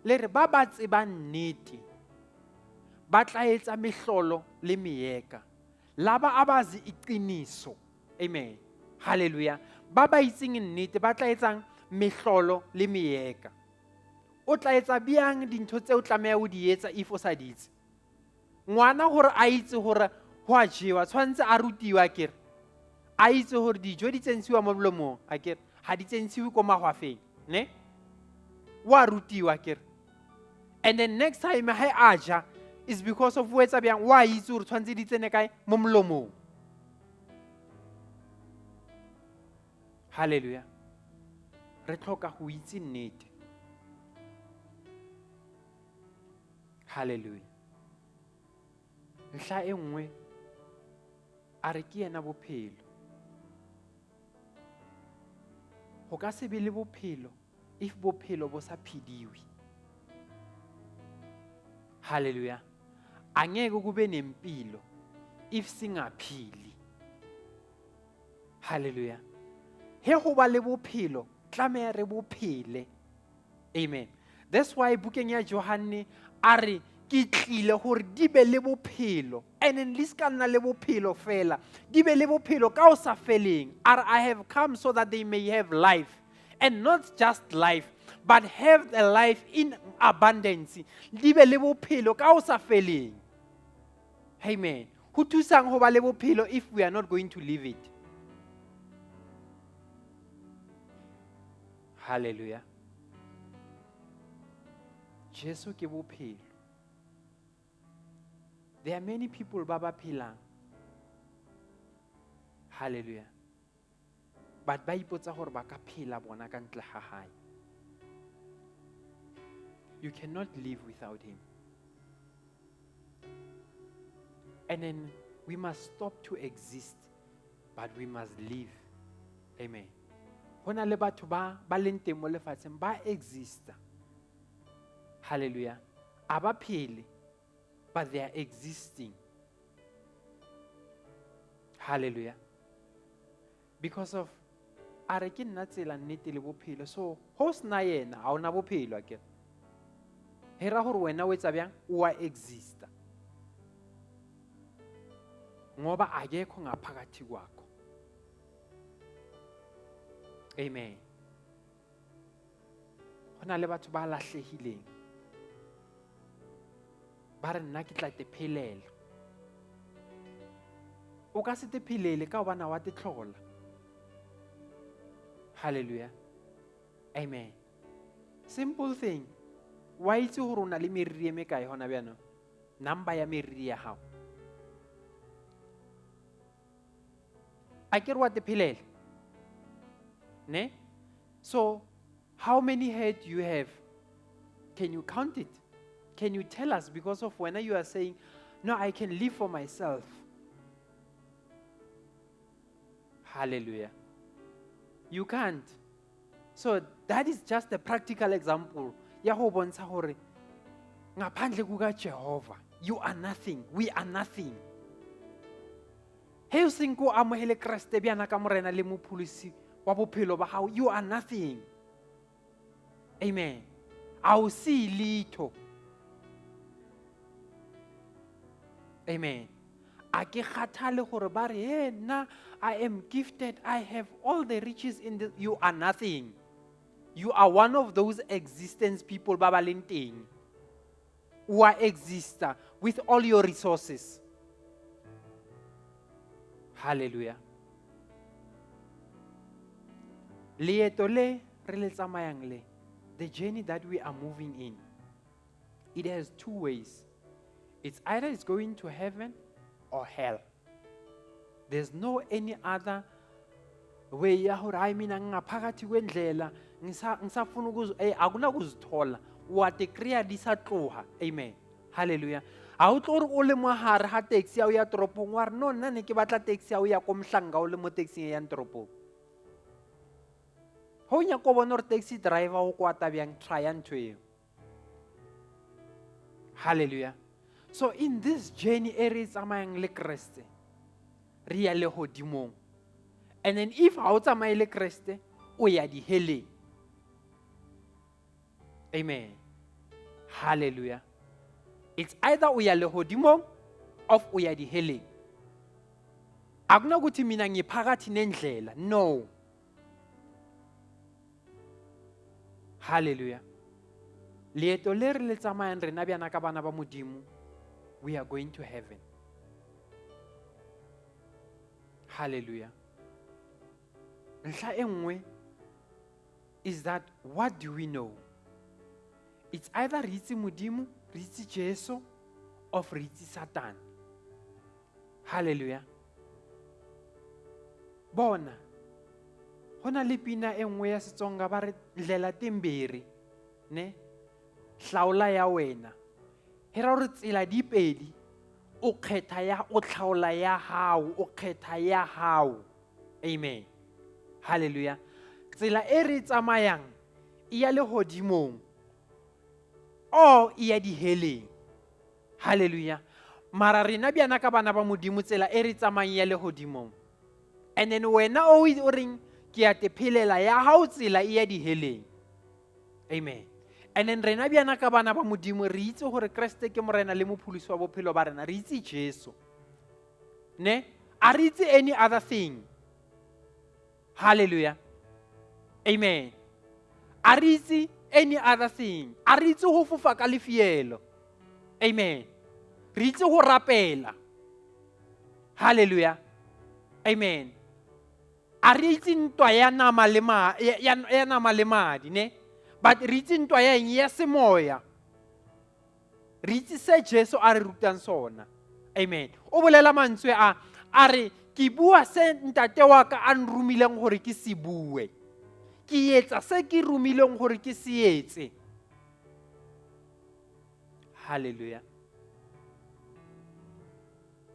le re ba ba tsebang nnete ba tla etsa mehlolo le meeka. Laba abazi iqiniso. Amen. Hallelujah. Ba ba itseng nnete ba tla etsang mehlolo le meeka. O tla etsa biang dintho tse o tlameha o di etsa if o sa di itse. Ngwana gore a itse gore ho a jewa tshwantse a rutiwa kere. A itse gore dijo di tsentsiwa mo bolomong a kere ha di tsentsiwe ko magwafeng, ne? Wa rutiwa kere. And then next time ha aja is because of wetsa biang wa itse gore tshwantse di tsene kae mo molomong. Hallelujah. Re tlhoka go itse nnete. Hallelujah. Ntlha e nngwe a re ke yena bophelo. Go ka se be le bophelo if bophelo bo sa phediwe. Hallelujah. Angeke kube nempilo if singaphili. Hallelujah. He go ba le bophelo tlameha re bophele. Amen. That's why bukeng ya Johane a re ke tlile gore di be le bophelo, and then le ska nna le bophelo fela, di be le bophelo ka o sa feleng. I have come so that they may have life, and not just life, but have a life in abundance. Di be le bophelo ka o sa feleng. Amen. Ho thusang ho ba le bophelo if we are not going to live it. Hallelujah. Jesu ke bophelo. There are many people ba phelang. Hallelujah. But ba ipotsa gore ba ka phela bona ka ntle ga hae. You cannot live without him. And then we must stop to exist, but we must live. Amen. Hona le batho ba leng teng mo lefatsheng ba exista. Hallelujah. Aba phele, but they are existing. Hallelujah. Because of are ke nna tsela nnete le bophelo. So ho sna yena ha ona bophelo akere. Hera gore wena o etsa byang o a exista. Ngoba akekho ngaphakathi kwakho. Amen. Hona le batho ba lahlehileng. Ba re nna ke tla te phelela. O ka se te phelele ka bana wa te tlhola. Hallelujah. Amen. Simple thing. Wa itse gore o na le meriri e mekae hona bjana? Number ya meriri ya hao. A ke re wa te phelele. Ne? So, how many head do you have? Can you count it? Can you tell us? Because of when you are saying, no, I can live for myself. Hallelujah. You can't. So that is just a practical example. Ya go bontsha gore ngaphandle kuka Jehova, you are nothing. We are nothing. He o seng ko amohele Kriste bjana ka morena le mopholosi wa bophelo ba hao, you are nothing. Amen. A o se litho. Amen. A ke kgathale gore ba re hey, nna I am gifted, I have all the riches in this. You are nothing. You are one of those existence people ba ba leng teng. wa exista with all your resources. Hallelujah. Leeto le re le tsamayang le, the journey that we are moving in, it has two ways. It's either it's going to heaven or hell. There's no any other way ya hore hayi mina ngaphakathi kwendlela ngisafuna akuna kuzithola wa te create di sa tloha. Amen. Hallelujah. Ha o tlo re o le mo hare ha taxi ya o ya toropong wa re no nna ne ke batla taxi ya o ya ko Mhlanga o le mo taxi ya toropong. Ho nya ko bona re taxi driver o kwata byang try ntwe eo. Hallelujah. So in this journey re tsamayang le Kriste re ya le hodimong. And then if ha o tsamaye le Kriste o ya di heleng. Amen. Hallelujah. It's either o ya le hodimong of o ya di heleng. Akuna ukuthi mina ngiphakathi nendlela. No. Hallelujah. Leeto le re le tsamayang rena bjana ka bana ba Modimo, we are going to heaven. Hallelujah. Ntlha engwe is that what do we know? It's either re itse Modimo, re itse Jeso, or re itse Satan. Hallelujah. Bona hona le pina engwe ya Setsonga ba re ndlela tembere ne hlaola ya wena. Hera re tsela di pedi o kgetha ya o hlaola ya hao o kgetha ya hao. Amen. Hallelujah. Tsela e re tsamayang e ya le hodimong o e ya di heleng. Hallelujah. Mara rena bjana ka bana ba Modimo tsela e re tsamayang ya le hodimong. And then wena o ring ke ya te phelela ya hao tsela e ya di heleng. Amen. And then rena bjana ka bana ba Modimo re itse hore Kriste ke morena le mopholosi wa bophelo ba rena, re itse Jesu. Ne? A re itse any other thing. Hallelujah. Amen. A re itse any other thing. A re itse ho fofa ka lefielo. Amen. Re itse ho rapela. Hallelujah. Amen. A re itse ntwa ya nama le madi, ne? But re itse ntwa ya eng ya semoya. Re itse se Jesu a re rutang sona. Amen. O bolela mantswe a re ke bua se ntate wa ka a nrumileng hore ke se bue. Ke etsa se ke rumileng hore ke se etse. Hallelujah.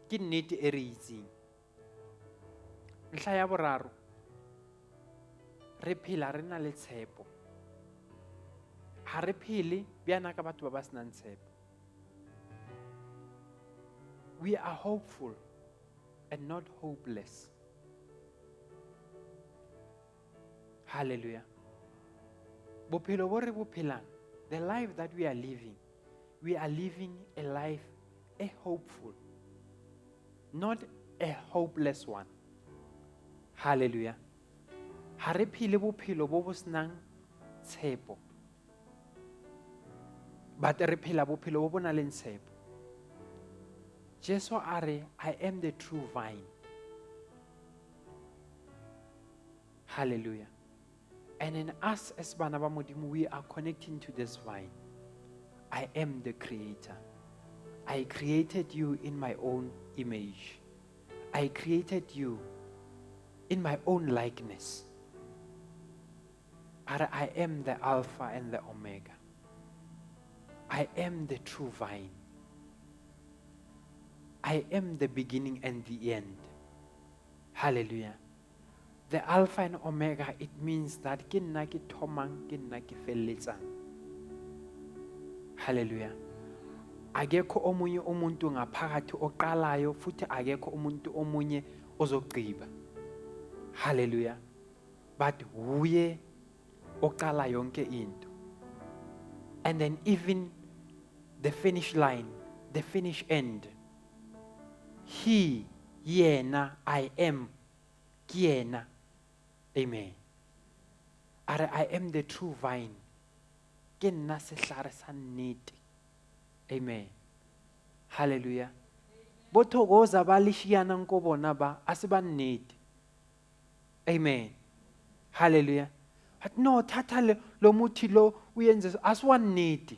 Ke nnete e re itseng. Ntlha ya boraro, re phela re na le tshepo. Ha re phele bjana ka batho ba ba senang tshepo. We are hopeful and not hopeless. Hallelujah. Bophelo bo re bo phelang, the life that we are living a life a hopeful, not a hopeless one. Hallelujah. Ha re phele bophelo bo bo senang tshepo, but re phela bophelo bo bo nang le tshepo. Jesu a re, I am the true vine. Hallelujah. And in us as bana ba Modimo, we are connecting to this vine. I am the creator. I created you in my own image. I created you in my own likeness. I am the Alpha and the Omega. I am the true vine. I am the beginning and the end. Hallelujah. The Alpha and Omega, it means that ke nna ke thomang, ke nna ke feletsang. Hallelujah. Akekho omunye umuntu ngaphakathi oqalayo futhi akekho umuntu omunye ozogqiba. Hallelujah. But uye oqala yonke into. And then even the finish line, the finish end. He, yena, I am, yena. Amen. I am the true vine. Ke nna sehlare sa nnete. Amen. Hallelujah. Bothokoza balishiana nko bona ba asiba nnete. Amen. Hallelujah. No, thatha lo muthi lo uyenze asiwa nnete.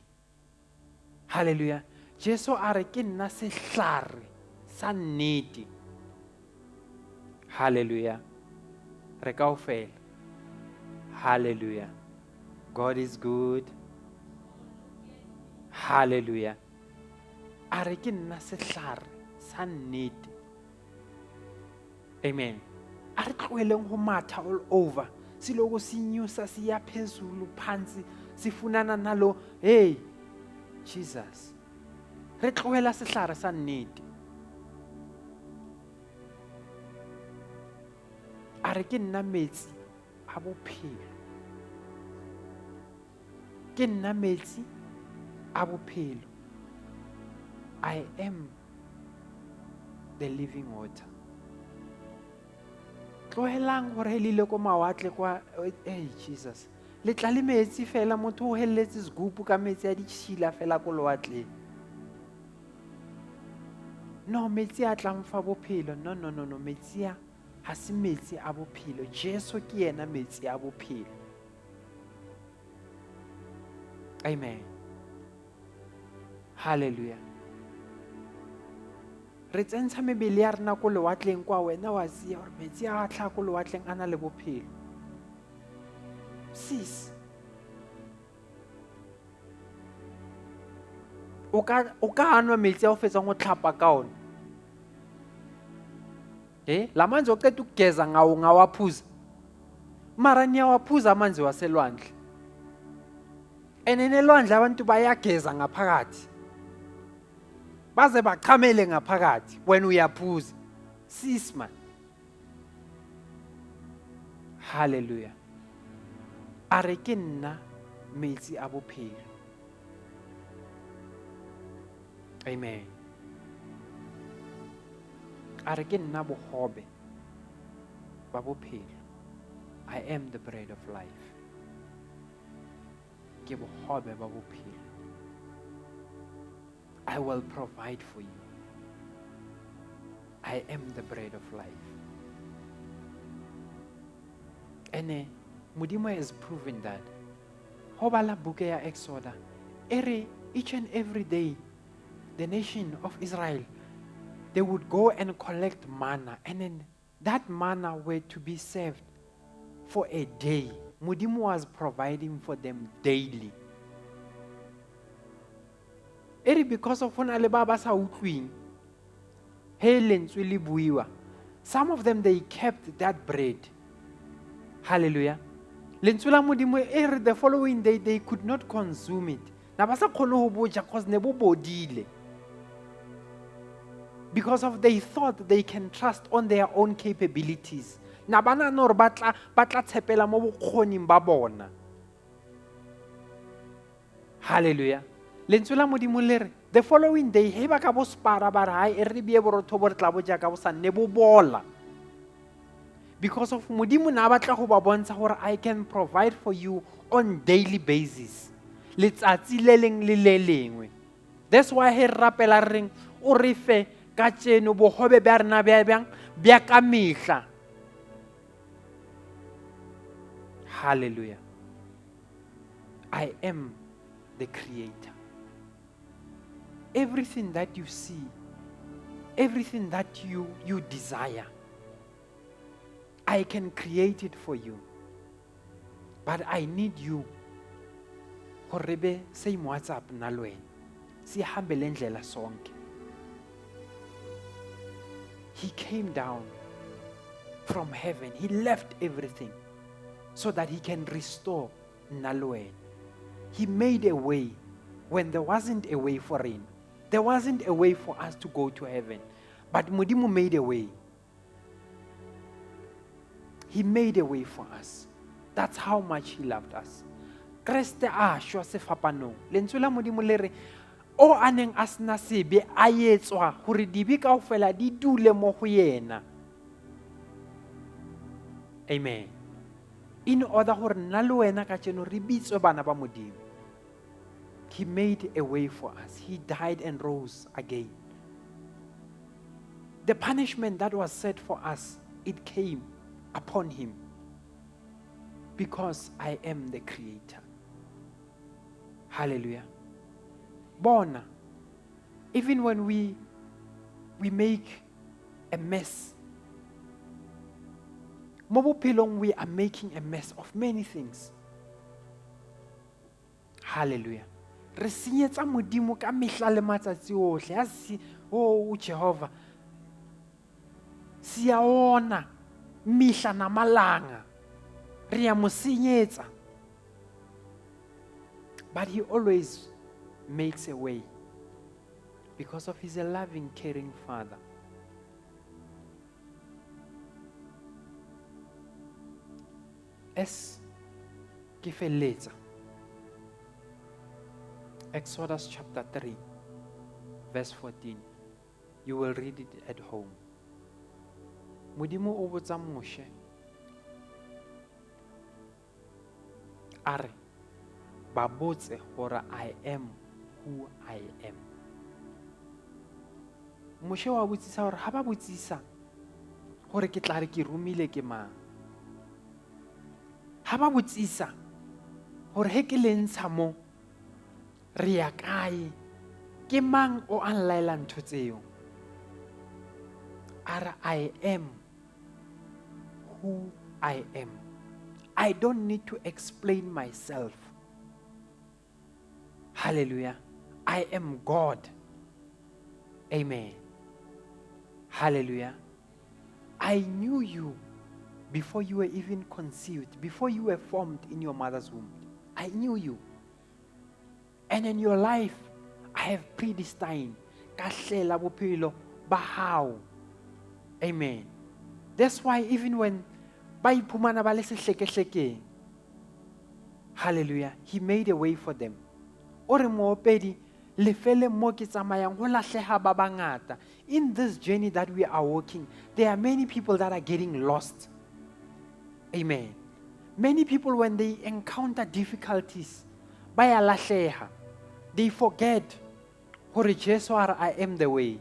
Hallelujah. Jesu a re ke nna sehlare sa nnete. Hallelujah. Re kaofela. Hallelujah. God is good. Hallelujah. A re ke nna sehlare sa nnete. Amen. A re tloeleng ho matha all over. Siloko sinyusa siya phezulu phansi sifunana nalo, hey Jesus. Re tloela sehlare sa nnete. A re ke nna metsi a bophelo. Ke nna metsi a bophelo. I am the living water. Tlohelang gore le ko mawatle kwa, hey Jesus. Le tla le metsi fela motho o helletse sigupu ka metsi a ditshila fela ko loatle. No, metsi a tla mfa bophelo. No, metsi a ha se metsi a bophelo. Jesu ke yena metsi a bophelo. Amen. Hallelujah. Re tsentsha mebele ya rena ko lewatleng kwa wena wa sia gore metsi a tla ko lewatleng ana le bophelo. Sis. O ka anwa metsi a o fetsa go tlhapa ka ona. La manzi oqeda ukugeza ngawo ngawaphuza. Mara niyawaphuza amanzi waselwandle. Enelwandle abantu bayageza ngaphakathi. Baze baqhamele ngaphakathi when uyaphuza. Sis man. Hallelujah. A re ke nna metsi a bophelo. Amen. A re ke nna bogobe ba bophelo. I am the bread of life. Ke bogobe ba bophelo. I will provide for you. I am the bread of life. And Modimo has proven that. Hobala buke ya Exodus. Each and every day, the nation of Israel, they would go and collect manna, and then that manna were to be served for a day. Modimo was providing for them daily. Because of some of them, they kept that bread. Hallelujah. The following day, they could not consume it. Because of they thought they can trust on their own capabilities. Hallelujah. The following day, because of I can provide for you on daily basis. That's why he rapela ring orife kacheno bohobe berna biakamihla. Hallelujah. I am the creator. Everything that you see, everything that you desire, I can create it for you. But I need you. Horebe say WhatsApp nalwen. Si hambelendlela sonke. He came down from heaven. He left everything so that he can restore nalwen. He made a way when there wasn't a way for him. There wasn't a way for us to go to heaven. But Modimo made a way. He made a way for us. That's how much he loved us. Kreste a shwa se fapano. Lentsula Modimo lere o aneng asna sebe ayetswa hore dibi kaofela di dule mo go yena. Amen. In order hore nna le wena ka tseno re bitswe bana ba Modimo. He made a way for us. He died and rose again. The punishment that was set for us, it came upon him because I am the creator. Hallelujah. Bona, even when we make a mess, mo bophelong we are making a mess of many things. Hallelujah. Re senyetsa modimo ka mehla le matsatsi ohle. Ya si o Jehova. Siyaona mihla na malanga. Re ya mo senyetsa. But he always makes a way because of his loving, caring Father. As ke feletsa, Exodus chapter 3, verse 14. You will read it at home. Modimo o botsa Moshe, are ba botse gore I am who I am. Moshe wa botsisa gore ha ba botsisa gore ke tla re ke rumile ke mang. Ha ba botsisa gore he ke le ntsha mo re ya kae ke mang o a nlaela ntho tseo. Are I am who I am. I don't need to explain myself. Hallelujah. I am God. Amen. Hallelujah. I knew you before you were even conceived, before you were formed in your mother's womb. I knew you. And in your life, I have predestined. Kahlela bophelo ba hao. Amen. That's why even when ba iphumana ba le sehlekehlekeng, hallelujah, he made a way for them. Ore moopedi lefele mo ke tsamayang ho lahleha ba bangata. In this journey that we are walking, there are many people that are getting lost. Amen. Many people, when they encounter difficulties, ba ya lahleha. They forget hore Jesu are I am the way.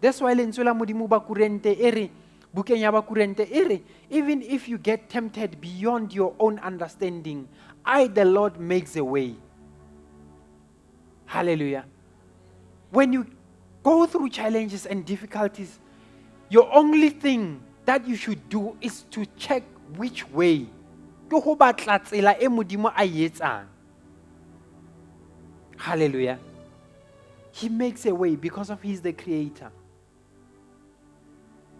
That's why lentswe la Modimo ba kurente ere bukeng ya ba kurente ere, even if you get tempted beyond your own understanding, I the Lord makes a way. Hallelujah. When you go through challenges and difficulties, your only thing that you should do is to check which way. Ke ho batla tsela e Modimo a etsang. Hallelujah. He makes a way because of He's the creator.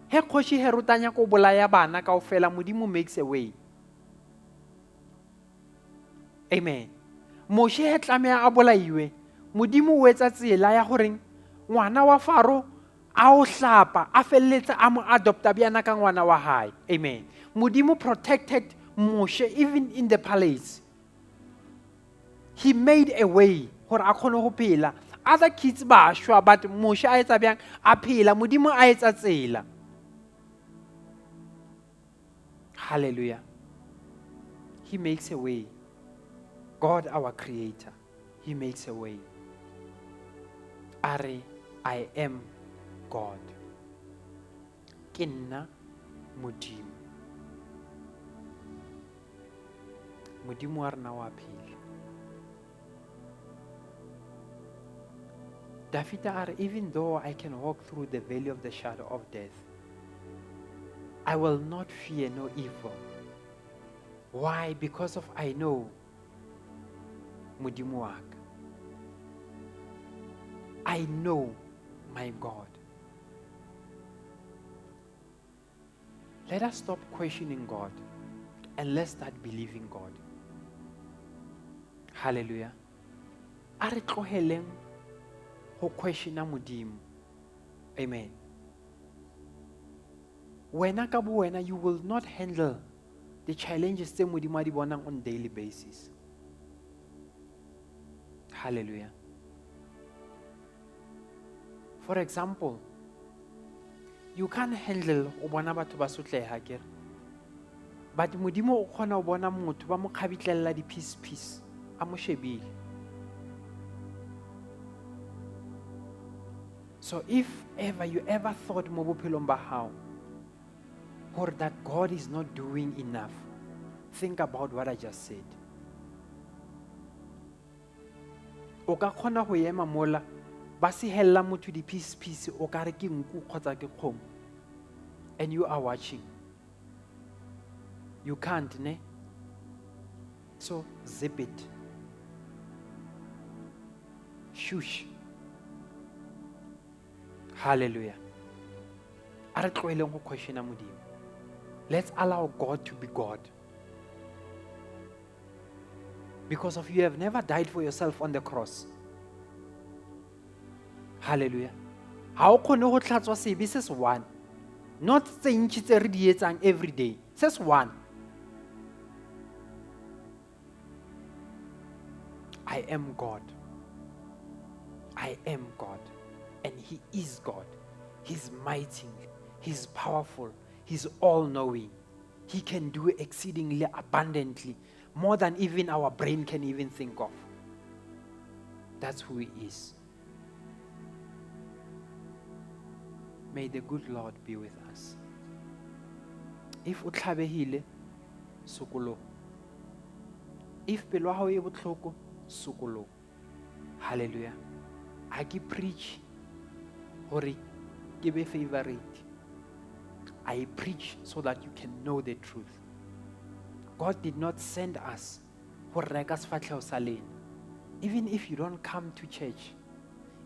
He khoshi he rutanya ko bolaya bana kaofela, Modimo makes a way. Amen. Moshe he tlameha a bolaiwe, Modimo o etsa tsela ya gore ngwana wa Faro a o hlapa a felletse a mo adopta bjana ka ngwana wa hae. Amen. Modimo protected Moshe even in the palace. He made a way gore a khone go phela. Other kids ba shwa, but Moshe a etsa bjang a phela, Modimo a etsa tsela. Hallelujah. He makes a way. God, our creator, He makes a way. Are I am God. Kinna Modimo. Modimo a rena wa phela. David are, even though I can walk through the valley of the shadow of death, I will not fear no evil. Why? Because of I know Modimo wa ka. I know my God. Let us stop questioning God and let's start believing God. Hallelujah. A re tloheleng ho questiona Modimo. Amen. Wena ka bo wena, you will not handle the challenges tse Modimo a di bonang on daily basis. Hallelujah. For example, you can't handle o bona batho ba sotleha kere, but Modimo o khona o bona motho ba mo khabitlela di piece a mo shebile. So if ever you ever thought mo bophelong ba hao or that God is not doing enough, think about what I just said. O ka khona go ema mola ba se hella motho di piece o ka re ke nku kgotsa ke kgomo, and you are watching. You can't, ne? So zip it. Shush. Hallelujah. Are tloeleng go questiona Modimo. Let's allow God to be God. Because of you have never died for yourself on the cross. Hallelujah. How can you hlatswa sebe se se one? Not tse ntši tse re di etsang every day. Se se one. I am God. I am God. And He is God. He's mighty. He's powerful. He's all-knowing. He can do exceedingly abundantly, more than even our brain can even think of. That's who He is. May the good Lord be with us. If o tlhabehile, sukolo. If pelo ya hao e botlhoko, sukolo. Hallelujah. I ke preach hore ke be favorite. I preach so that you can know the truth. God did not send us for reka sefatlhego sa lena. Even if you don't come to church,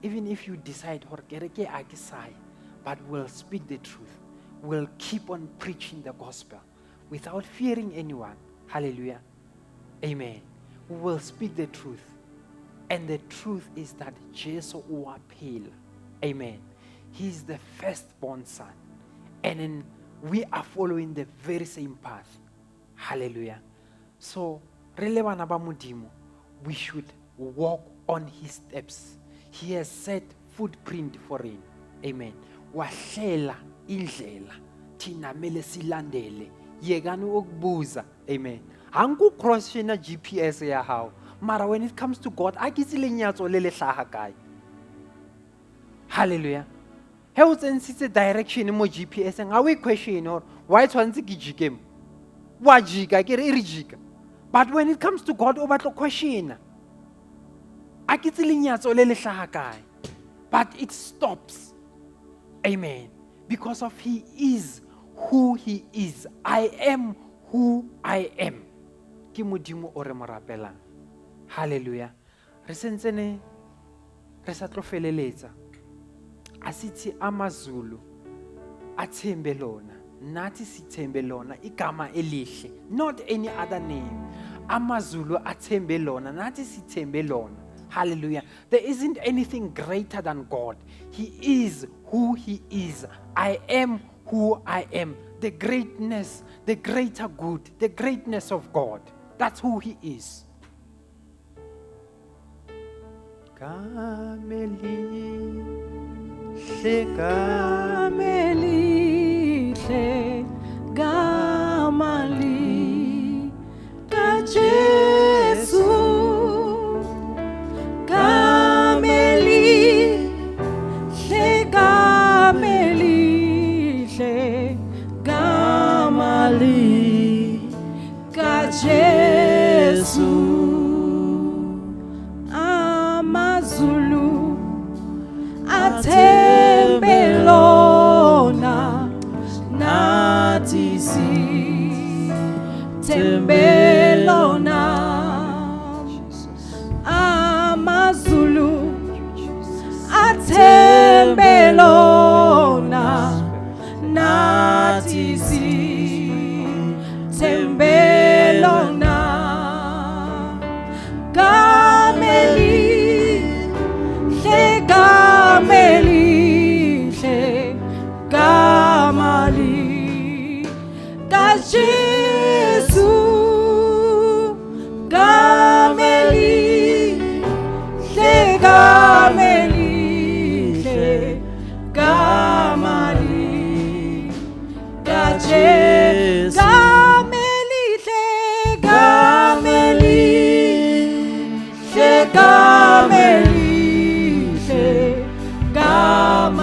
even if you decide hore kereke a ke saye, but we'll speak the truth. We'll keep on preaching the gospel without fearing anyone. Hallelujah. Amen. We will speak the truth. And the truth is that Jeso wa phela. Amen. He's the firstborn son. And then we are following the very same path. Hallelujah. So, re le bana ba Modimo, we should walk on His steps. He has set footprint for it. Amen. Wahlela indlela thina mele silandele. Yekani ukubuza. Amen. Hangu crossina GPS ya hao. Mara when it comes to God, akitse lenyatso le le hlaha kae. Hallelujah. He o tsensitse direction mo GPS nga we question or why tshwantse ke jike. Wa jika ke re re jika. But when it comes to God, o batla question. Akitse lenyatso le le hlaha kae. But it stops. Amen. Because of He is who He is. I am who I am. Ke Modimo o re mo rapelang. Hallelujah. Re sentsene re sa tlo feleletsa. Asithi amazulu athembe lona. Nathi sithembe lona igama elihle. Not any other name. Amazulu athembe lona. Nathi sithembe lona. Hallelujah. There isn't anything greater than God. He is who He is. I am who I am. The greatness, the greater good, the greatness of God. That's who He is. Gamali, Jesu, Gameli, Gamali, Jesu, Amazulu, Atembelona, Natisi, Tembelona, Amazulu, Atembelona, Natisi, Tembelona, Gameli, Gamali, Jesu, Gameli, Gamali, Jesu, Gameli, Gamali.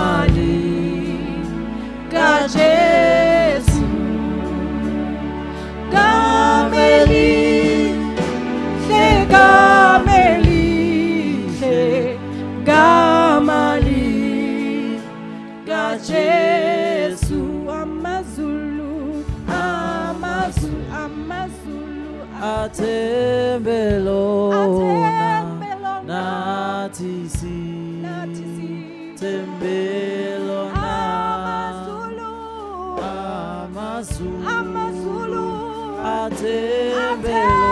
amazulu Atembelona nathi nathi tembelona amazulu amazulu atembelona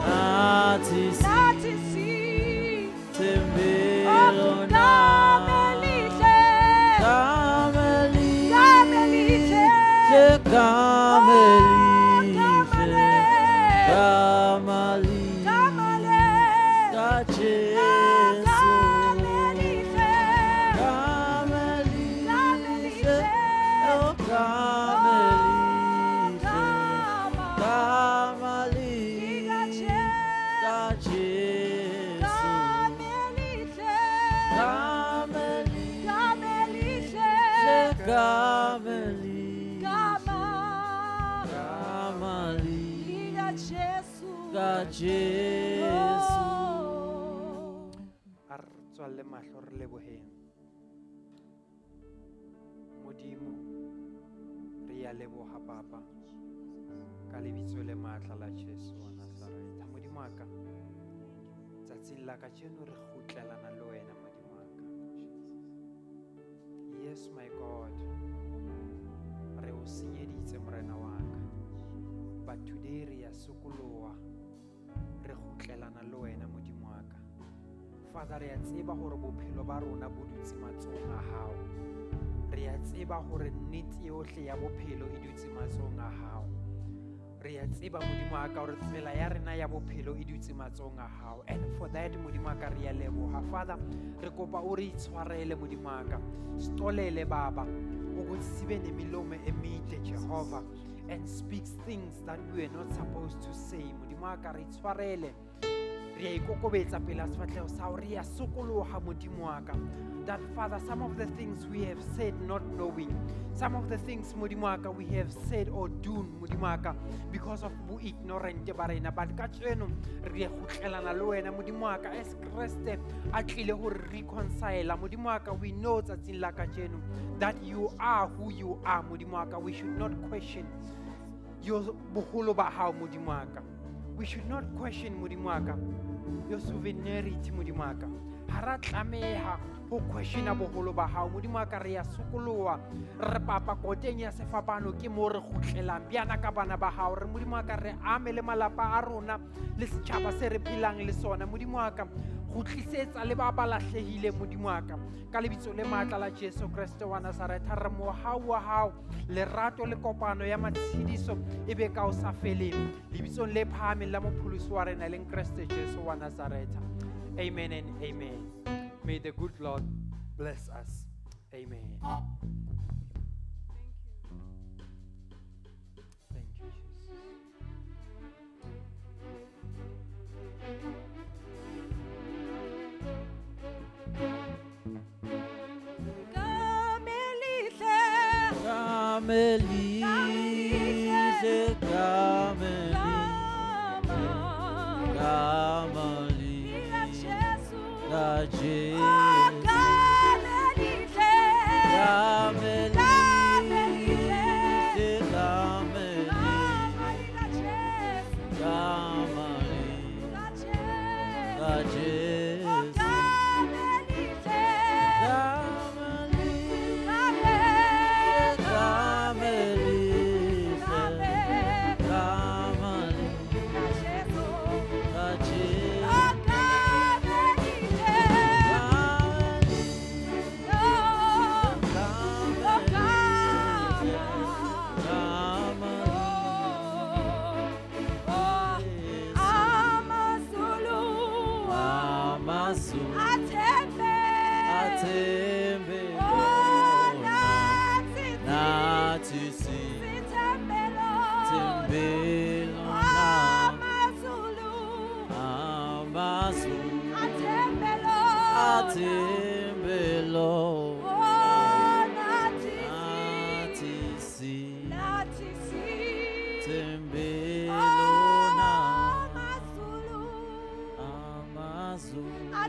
nathi tembelona Jesu ar tswalle mahlo re leboheng modimo re ya leboha papa ka lebitso le matla la Jesu wa Nazareth modimo wa ka tsatsing la kajeno re kgutlelana le wena modimo wa ka yes my God re o senyeditse morena wa ka but today re ya sokoloa re kgutlelana le wena modimo wa ka Father re a tseba hore bophelo ba rona bo dutse matsong a hao re a tseba hore nnete yohle ya bophelo e dutse matsong a hao re a tseba modimo wa ka hore tsela ya rena ya bophelo e dutse matsong a hao and for that modimo wa ka re a leboha Father re kopa o re itshwarele modimo wa ka stolele baba ukuthi sibe nemilomo emide Jehova and speaks things that we are not supposed to say modimo wa ka re itshwarele re a ikokobetsa pela sefatlhego sa hore re a sokologa modimo wa ka that Father some of the things we have said not knowing some of the things modimo wa ka we have said or done modimo wa ka because of bo ignorant ba rena but ka tseno re khutlelana le wena modimo wa ka as Christ a tlile ho reconcile modimo wa ka we know tsatsing la ka tseno that you are who you are modimo wa ka we should not question your boholo ba hao modimo wa ka we should not question modimo wa ka your sovereignty modimo wa ka hara tlameha ho question boholo ba hao modimo wa ka re ya sokoloa re papa koteng ya sefapano ke mo re khutlelang bjana ka bana ba hao re modimo wa ka re amele malapa a rona le setjhaba se re phelang le sona modimo wa ka go tlisetsa le ba balahlehile modimo wa ka lebitso le matla la Jesu Kriste wa Nazareth re mo wa hao lerato le kopano ya matshidiso e be ka o sa feleng lebitso le phahameng la mopholosi wa rena le Kriste Jesu wa Nazareth amen and amen. May the good Lord bless us. Amen. Thank you, Jesus.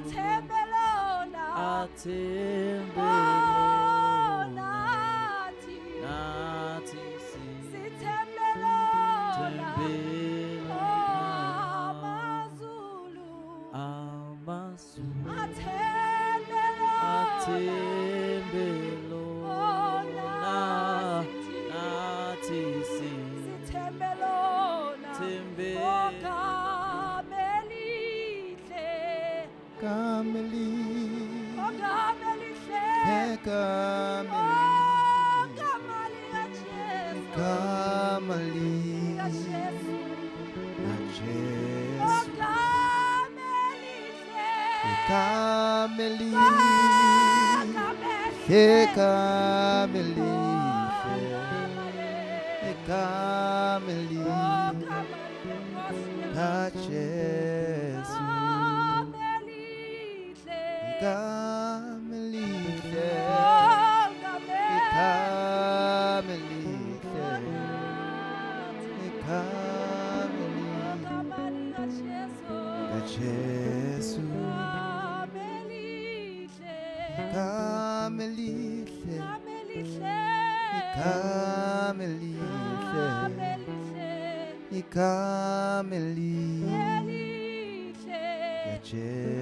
Sitembelona Jesu.